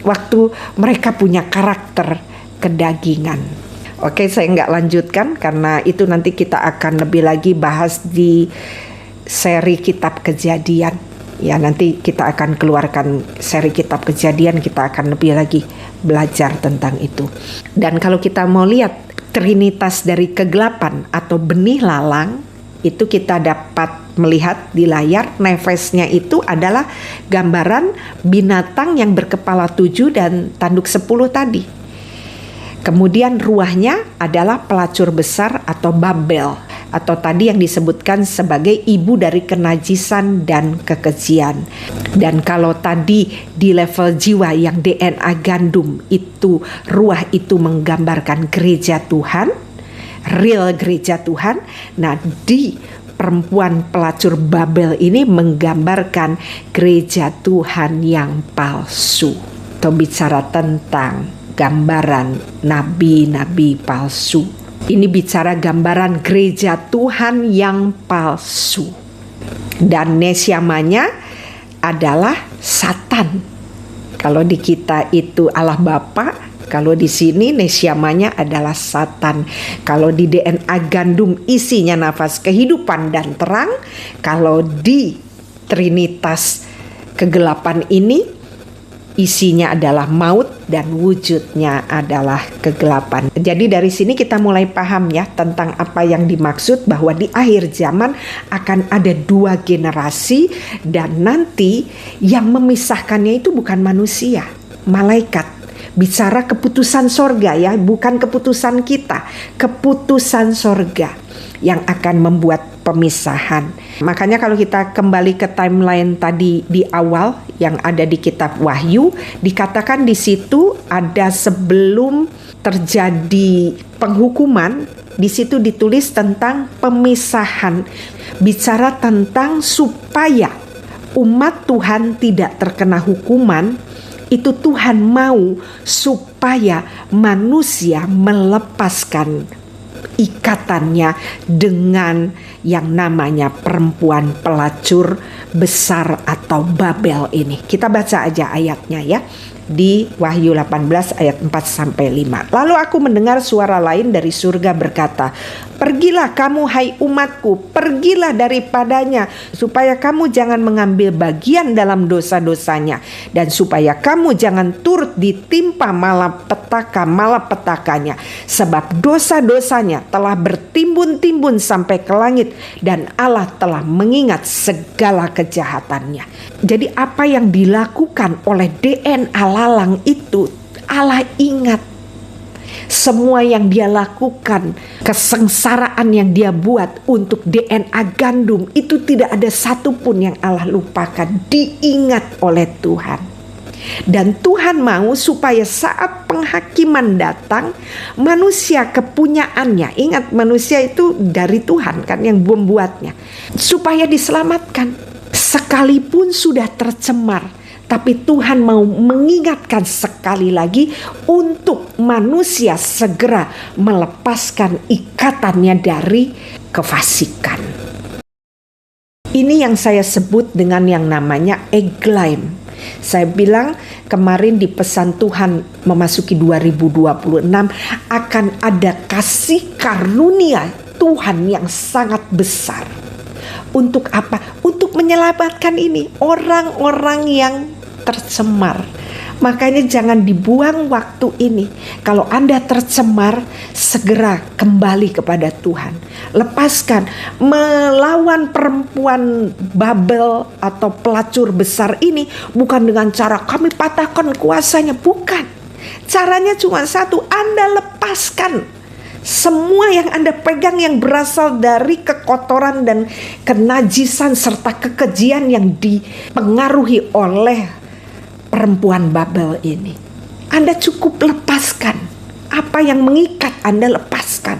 waktu mereka punya karakter kedagingan. Oke, saya nggak lanjutkan karena itu nanti kita akan lebih lagi bahas di seri Kitab Kejadian. Ya, nanti kita akan keluarkan seri Kitab Kejadian, kita akan lebih lagi belajar tentang itu. Dan kalau kita mau lihat trinitas dari kegelapan atau benih lalang, itu kita dapat melihat di layar. Nefesnya itu adalah gambaran binatang yang berkepala 7 dan tanduk 10 tadi. Kemudian ruahnya adalah pelacur besar atau Babel, atau tadi yang disebutkan sebagai ibu dari kenajisan dan kekejian. Dan kalau tadi di level jiwa yang DNA gandum itu, ruah itu menggambarkan gereja Tuhan, real gereja Tuhan. Nah, di perempuan pelacur Babel ini menggambarkan gereja Tuhan yang palsu, atau bicara tentang gambaran nabi-nabi palsu. Ini bicara gambaran gereja Tuhan yang palsu. Dan nesiamanya adalah Satan. Kalau di kita itu Allah Bapa, kalau di sini nesiamanya adalah Satan. Kalau di DNA gandum isinya nafas kehidupan dan terang, kalau di Trinitas kegelapan ini isinya adalah maut dan wujudnya adalah kegelapan. Jadi dari sini kita mulai paham ya tentang apa yang dimaksud bahwa di akhir zaman akan ada dua generasi dan nanti yang memisahkannya itu bukan manusia, malaikat. Bicara keputusan sorga ya, bukan keputusan kita, keputusan sorga yang akan membuat pemisahan. Makanya kalau kita kembali ke timeline tadi di awal yang ada di kitab Wahyu, dikatakan di situ ada sebelum terjadi penghukuman, di situ ditulis tentang pemisahan, bicara tentang supaya umat Tuhan tidak terkena hukuman. Itu Tuhan mau supaya manusia melepaskan ikatannya dengan yang namanya perempuan pelacur besar atau Babel ini. Kita baca aja ayatnya ya. Di Wahyu 18 ayat 4-5. Lalu aku mendengar suara lain dari surga berkata, "Pergilah kamu hai umatku, pergilah daripadanya, supaya kamu jangan mengambil bagian dalam dosa-dosanya, dan supaya kamu jangan turut ditimpa malapetaka-malapetakanya, sebab dosa-dosanya telah bertimbun-timbun sampai ke langit, dan Allah telah mengingat segala kejahatannya." Jadi apa yang dilakukan oleh DNA lalang itu Allah ingat. Semua yang dia lakukan, kesengsaraan yang dia buat untuk DNA gandum itu tidak ada satupun yang Allah lupakan, diingat oleh Tuhan. Dan Tuhan mau supaya saat penghakiman datang, manusia kepunyaannya, ingat manusia itu dari Tuhan kan yang membuatnya, supaya diselamatkan. Sekalipun sudah tercemar, tapi Tuhan mau mengingatkan sekali lagi untuk manusia segera melepaskan ikatannya dari kefasikan. Ini yang saya sebut dengan yang namanya eglaim. Saya bilang kemarin di pesan Tuhan memasuki 2026 akan ada kasih karunia Tuhan yang sangat besar. Untuk apa? Untuk menyelamatkan ini orang-orang yang tercemar. Makanya jangan dibuang waktu ini. Kalau Anda tercemar, segera kembali kepada Tuhan. Lepaskan. Melawan perempuan Babel atau pelacur besar ini bukan dengan cara kami patahkan kuasanya. Bukan. Caranya cuma satu, Anda lepaskan semua yang Anda pegang yang berasal dari kekotoran dan kenajisan serta kekejian yang dipengaruhi oleh perempuan Babel ini. Anda cukup lepaskan. Apa yang mengikat Anda lepaskan.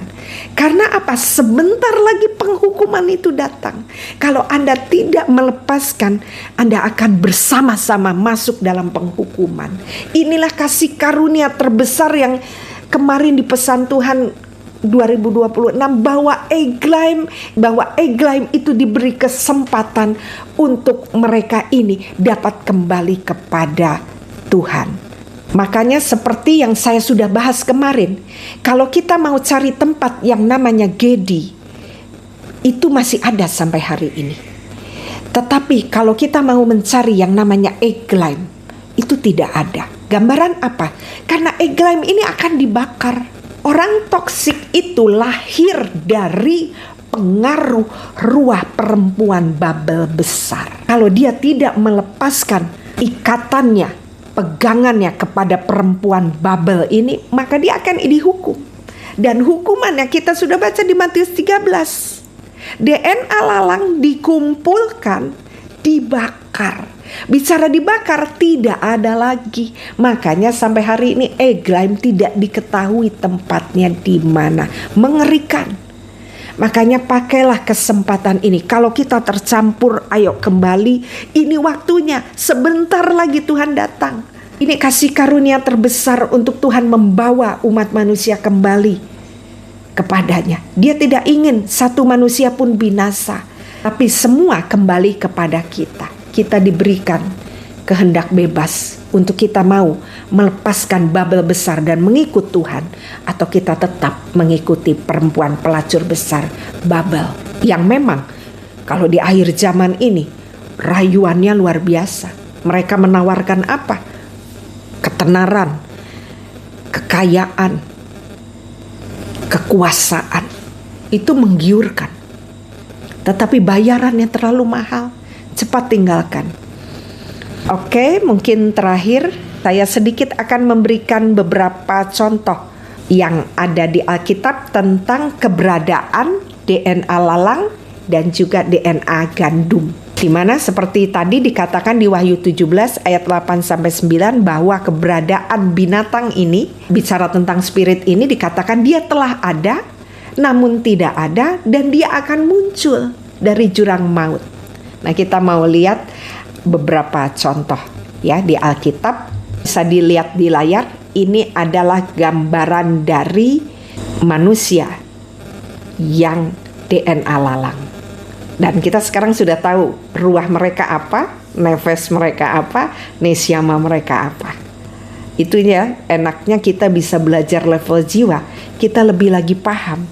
Karena apa? Sebentar lagi penghukuman itu datang. Kalau Anda tidak melepaskan, Anda akan bersama-sama masuk dalam penghukuman. Inilah kasih karunia terbesar yang kemarin di pesan Tuhan 2026 bahwa eglaim itu diberi kesempatan untuk mereka ini dapat kembali kepada Tuhan. Makanya seperti yang saya sudah bahas kemarin, kalau kita mau cari tempat yang namanya Gedi, itu masih ada sampai hari ini. Tetapi kalau kita mau mencari yang namanya eglaim, itu tidak ada. Gambaran apa? Karena eglaim ini akan dibakar. Orang toksik itu lahir dari pengaruh ruah perempuan Babel besar. Kalau dia tidak melepaskan ikatannya, pegangannya kepada perempuan Babel ini, maka dia akan dihukum. Dan hukumannya kita sudah baca di Matius 13. DNA lalang dikumpulkan, dibakar. Bicara dibakar tidak ada lagi. Makanya sampai hari ini eglaim tidak diketahui tempatnya di mana. Mengerikan. Makanya pakailah kesempatan ini. Kalau kita tercampur, ayo kembali. Ini waktunya. Sebentar lagi Tuhan datang. Ini kasih karunia terbesar untuk Tuhan membawa umat manusia kembali kepadanya. Dia tidak ingin satu manusia pun binasa. Tapi semua kembali kepada kita. Kita diberikan kehendak bebas untuk kita mau melepaskan Babel besar dan mengikut Tuhan, atau kita tetap mengikuti perempuan pelacur besar Babel yang memang kalau di akhir zaman ini rayuannya luar biasa. Mereka menawarkan apa? Ketenaran, kekayaan, kekuasaan. Itu menggiurkan. Tetapi bayarannya terlalu mahal. Cepat tinggalkan. Oke, mungkin terakhir saya sedikit akan memberikan beberapa contoh yang ada di Alkitab tentang keberadaan DNA lalang dan juga DNA gandum. Di mana seperti tadi dikatakan di Wahyu 17 ayat 8-9 bahwa keberadaan binatang ini, bicara tentang spirit ini, dikatakan dia telah ada namun tidak ada dan dia akan muncul dari jurang maut. Nah, kita mau lihat beberapa contoh ya di Alkitab. Bisa dilihat di layar. Ini adalah gambaran dari manusia yang DNA lalang. Dan kita sekarang sudah tahu ruah mereka apa, nefes mereka apa, nesyama mereka apa. Itu ya, enaknya kita bisa belajar level jiwa, kita lebih lagi paham.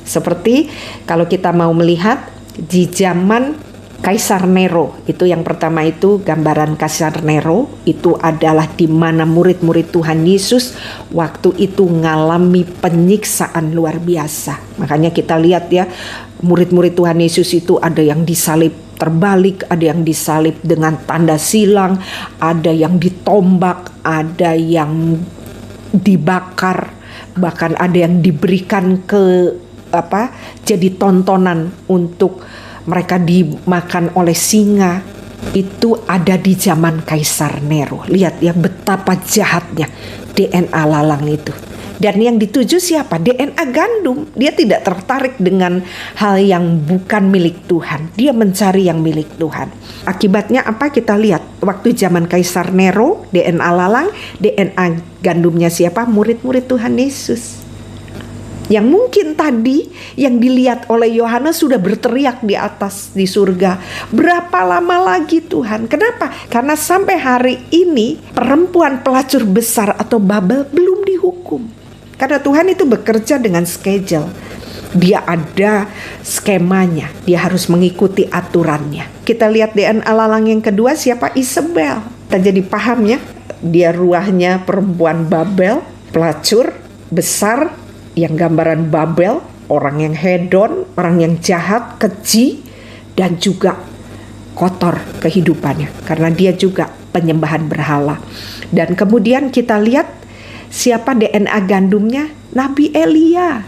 Seperti kalau kita mau melihat di zaman Kaisar Nero, itu yang pertama itu gambaran Kaisar Nero, itu adalah di mana murid-murid Tuhan Yesus waktu itu ngalami penyiksaan luar biasa. Makanya kita lihat ya, murid-murid Tuhan Yesus itu ada yang disalib terbalik, ada yang disalib dengan tanda silang, ada yang ditombak, ada yang dibakar, bahkan ada yang diberikan jadi tontonan untuk mereka dimakan oleh singa. Itu ada di zaman Kaisar Nero. Lihat ya betapa jahatnya DNA lalang itu. Dan yang dituju siapa? DNA gandum. Dia tidak tertarik dengan hal yang bukan milik Tuhan. Dia mencari yang milik Tuhan. Akibatnya apa? Kita lihat waktu zaman Kaisar Nero, DNA lalang, DNA gandumnya siapa? Murid-murid Tuhan Yesus. Yang mungkin tadi yang dilihat oleh Yohanes sudah berteriak di atas di surga. Berapa lama lagi Tuhan? Kenapa? Karena sampai hari ini perempuan pelacur besar atau Babel belum dihukum. Karena Tuhan itu bekerja dengan schedule. Dia ada skemanya. Dia harus mengikuti aturannya. Kita lihat DNA lalang yang kedua siapa? Isabel. Kita jadi paham ya. Dia ruahnya perempuan Babel, pelacur besar, yang gambaran Babel, orang yang hedon, orang yang jahat, keji, dan juga kotor kehidupannya. Karena dia juga penyembahan berhala. Dan kemudian kita lihat siapa DNA gandumnya? Nabi Elia.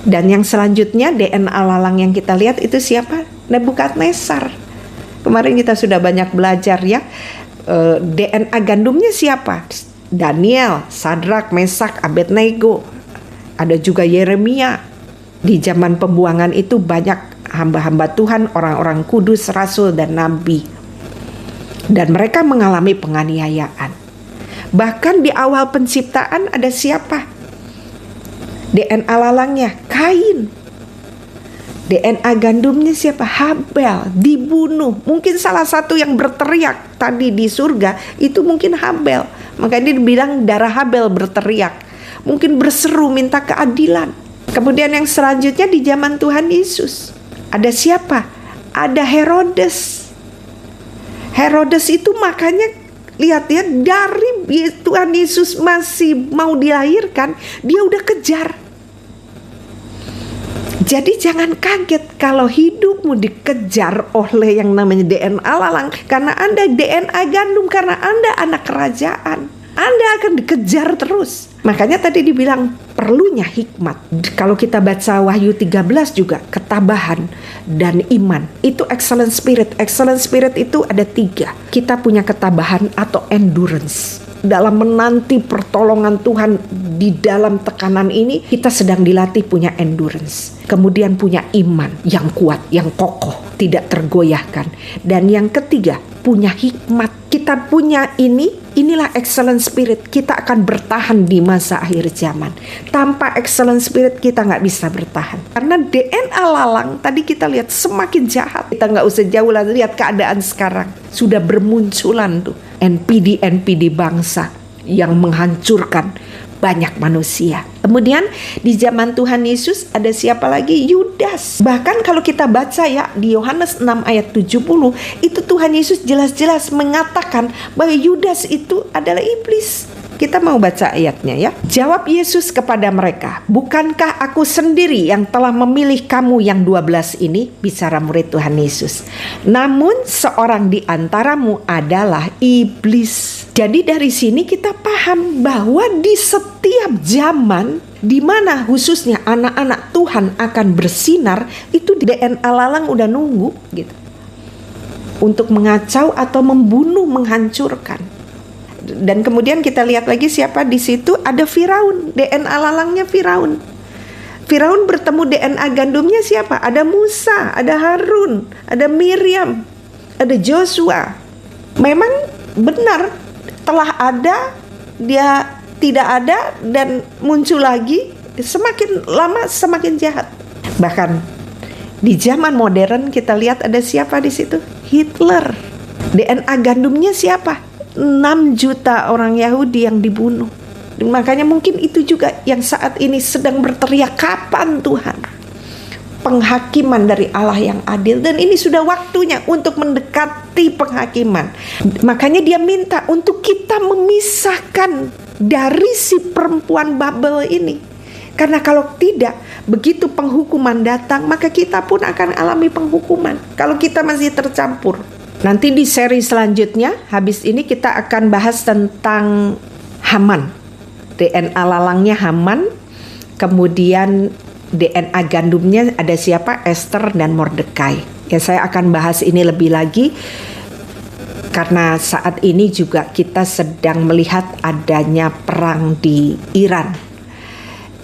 Dan yang selanjutnya DNA lalang yang kita lihat itu siapa? Nebukadnezar. Kemarin kita sudah banyak belajar ya. DNA gandumnya siapa? Daniel, Sadrak, Mesak, Abednego. Ada juga Yeremia. Di zaman pembuangan itu banyak hamba-hamba Tuhan, orang-orang kudus, rasul dan nabi. Dan mereka mengalami penganiayaan. Bahkan di awal penciptaan ada siapa? DNA lalangnya Kain. DNA gandumnya siapa? Habel, dibunuh. Mungkin salah satu yang berteriak tadi di surga itu mungkin Habel. Makanya dibilang darah Habel berteriak. Mungkin berseru minta keadilan. Kemudian yang selanjutnya di zaman Tuhan Yesus. Ada siapa? Ada Herodes. Herodes itu makanya lihat ya, dari Tuhan Yesus masih mau dilahirkan, dia udah kejar. Jadi jangan kaget kalau hidupmu dikejar oleh yang namanya DNA lalang. Karena Anda DNA gandum, karena Anda anak kerajaan. Anda akan dikejar terus. Makanya tadi dibilang perlunya hikmat. Kalau kita baca Wahyu 13 juga, ketabahan dan iman. Itu excellent spirit. Excellent spirit itu ada 3. Kita punya ketabahan atau endurance. Dalam menanti pertolongan Tuhan di dalam tekanan ini, kita sedang dilatih punya endurance. Kemudian punya iman yang kuat, yang kokoh, tidak tergoyahkan. Dan yang ketiga, punya hikmat. Kita punya ini Inilah excellent spirit, kita akan bertahan di masa akhir zaman. Tanpa excellent spirit kita nggak bisa bertahan. Karena DNA lalang tadi kita lihat semakin jahat. Kita nggak usah jauh lagi lihat keadaan sekarang. Sudah bermunculan tuh NPD bangsa yang menghancurkan banyak manusia. Kemudian di zaman Tuhan Yesus ada siapa lagi? Yudas. Bahkan kalau kita baca ya di Yohanes 6 ayat 70, itu Tuhan Yesus jelas-jelas mengatakan bahwa Yudas itu adalah iblis. Kita mau baca ayatnya ya. Jawab Yesus kepada mereka, "Bukankah aku sendiri yang telah memilih kamu yang 12 ini?" Bicara murid Tuhan Yesus. "Namun seorang di antaramu adalah iblis." Jadi dari sini kita paham bahwa di setiap zaman di mana khususnya anak-anak Tuhan akan bersinar, itu DNA lalang udah nunggu gitu. Untuk mengacau atau membunuh, menghancurkan. Dan kemudian kita lihat lagi siapa di situ, ada Firaun, DNA lalangnya Firaun. Firaun bertemu DNA gandumnya siapa? Ada Musa, ada Harun, ada Miriam, ada Joshua. Memang benar telah ada, dia tidak ada dan muncul lagi, semakin lama semakin jahat. Bahkan di zaman modern kita lihat ada siapa di situ? Hitler. DNA gandumnya siapa? 6 juta orang Yahudi yang dibunuh. Makanya mungkin itu juga yang saat ini sedang berteriak, kapan Tuhan penghakiman dari Allah yang adil? Dan ini sudah waktunya untuk mendekati penghakiman. Makanya dia minta untuk kita memisahkan dari si perempuan Babel ini. Karena kalau tidak, begitu penghukuman datang, maka kita pun akan alami penghukuman kalau kita masih tercampur. Nanti di seri selanjutnya, habis ini kita akan bahas tentang Haman. DNA lalangnya Haman, kemudian DNA gandumnya ada siapa? Esther dan Mordekai. Ya, saya akan bahas ini lebih lagi karena saat ini juga kita sedang melihat adanya perang di Iran.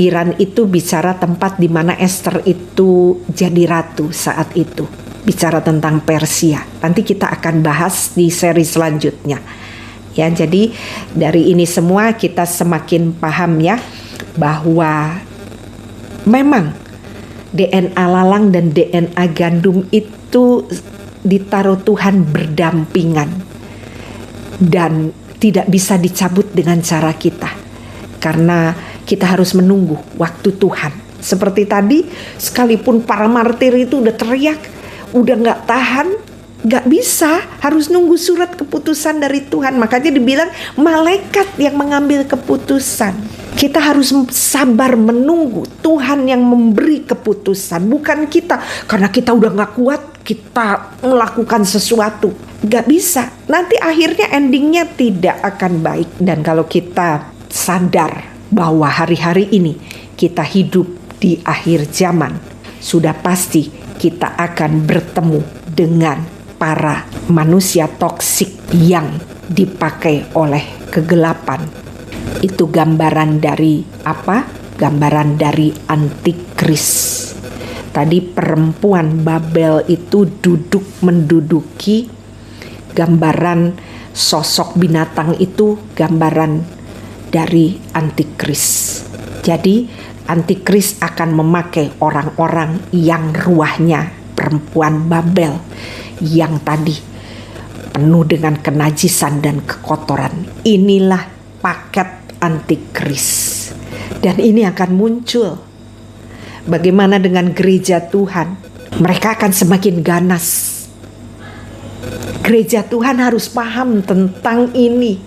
Iran itu bicara tempat di mana Esther itu jadi ratu saat itu. Bicara tentang Persia. Nanti kita akan bahas di seri selanjutnya. Ya, jadi dari ini semua kita semakin paham ya bahwa memang DNA lalang dan DNA gandum itu ditaruh Tuhan berdampingan dan tidak bisa dicabut dengan cara kita. Karena kita harus menunggu waktu Tuhan. Seperti tadi, sekalipun para martir itu udah teriak, udah gak tahan, gak bisa, harus nunggu surat keputusan dari Tuhan. Makanya dibilang malaikat yang mengambil keputusan. Kita harus sabar menunggu Tuhan yang memberi keputusan, bukan kita. Karena kita udah gak kuat, kita melakukan sesuatu. Gak bisa, nanti akhirnya endingnya tidak akan baik. Dan kalau kita sadar bahwa hari-hari ini kita hidup di akhir zaman, sudah pasti kita akan bertemu dengan para manusia toksik yang dipakai oleh kegelapan. Itu gambaran dari apa? Gambaran dari antikris. Tadi perempuan Babel itu menduduki, gambaran sosok binatang itu gambaran dari antikris. Jadi antikris akan memakai orang-orang yang ruahnya perempuan Babel yang tadi penuh dengan kenajisan dan kekotoran. Inilah paket antikris. Dan ini akan muncul. Bagaimana dengan gereja Tuhan? Mereka akan semakin ganas. Gereja Tuhan harus paham tentang ini.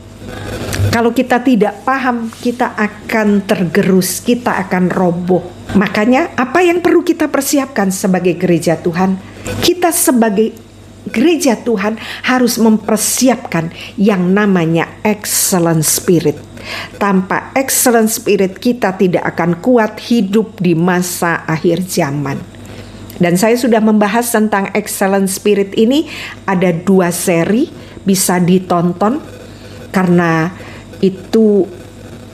Kalau kita tidak paham, kita akan tergerus, kita akan roboh. Makanya apa yang perlu kita persiapkan sebagai gereja Tuhan? Kita sebagai gereja Tuhan harus mempersiapkan yang namanya excellent spirit. Tanpa excellent spirit kita tidak akan kuat hidup di masa akhir zaman. Dan saya sudah membahas tentang excellent spirit ini, ada 2 seri, bisa ditonton karena itu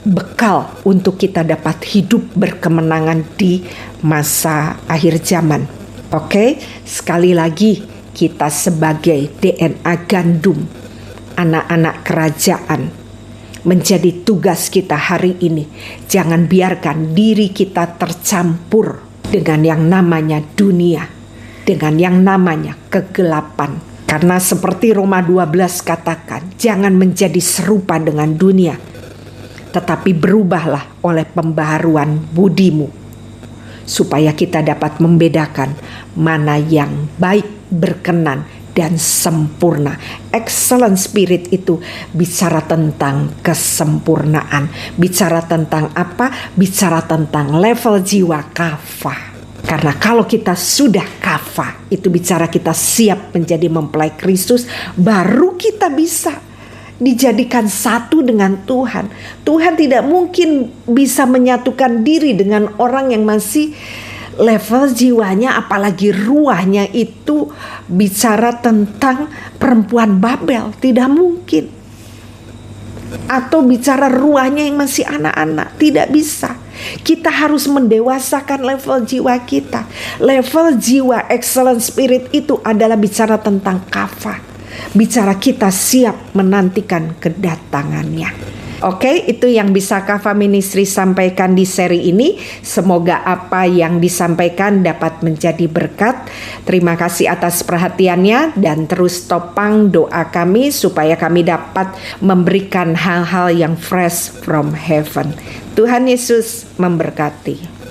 bekal untuk kita dapat hidup berkemenangan di masa akhir zaman. Oke, sekali lagi kita sebagai DNA gandum anak-anak kerajaan. Menjadi tugas kita hari ini. Jangan biarkan diri kita tercampur dengan yang namanya dunia, dengan yang namanya kegelapan. Karena seperti Roma 12 katakan, jangan menjadi serupa dengan dunia, tetapi berubahlah oleh pembaharuan budimu, supaya kita dapat membedakan mana yang baik, berkenan, dan sempurna. Excellent spirit itu bicara tentang kesempurnaan. Bicara tentang apa? Bicara tentang level jiwa kafah. Karena kalau kita sudah kafah, itu bicara kita siap menjadi mempelai Kristus, baru kita bisa dijadikan satu dengan Tuhan. Tuhan tidak mungkin bisa menyatukan diri dengan orang yang masih level jiwanya, apalagi ruahnya itu bicara tentang perempuan Babel. Tidak mungkin. Atau bicara ruahnya yang masih anak-anak. Tidak bisa. Kita harus mendewasakan level jiwa kita. Level jiwa excellent spirit itu adalah bicara tentang kafah. Bicara kita siap menantikan kedatangannya. Oke, itu yang bisa Kafah Ministry sampaikan di seri ini. Semoga apa yang disampaikan dapat menjadi berkat. Terima kasih atas perhatiannya dan terus topang doa kami supaya kami dapat memberikan hal-hal yang fresh from heaven. Tuhan Yesus memberkati.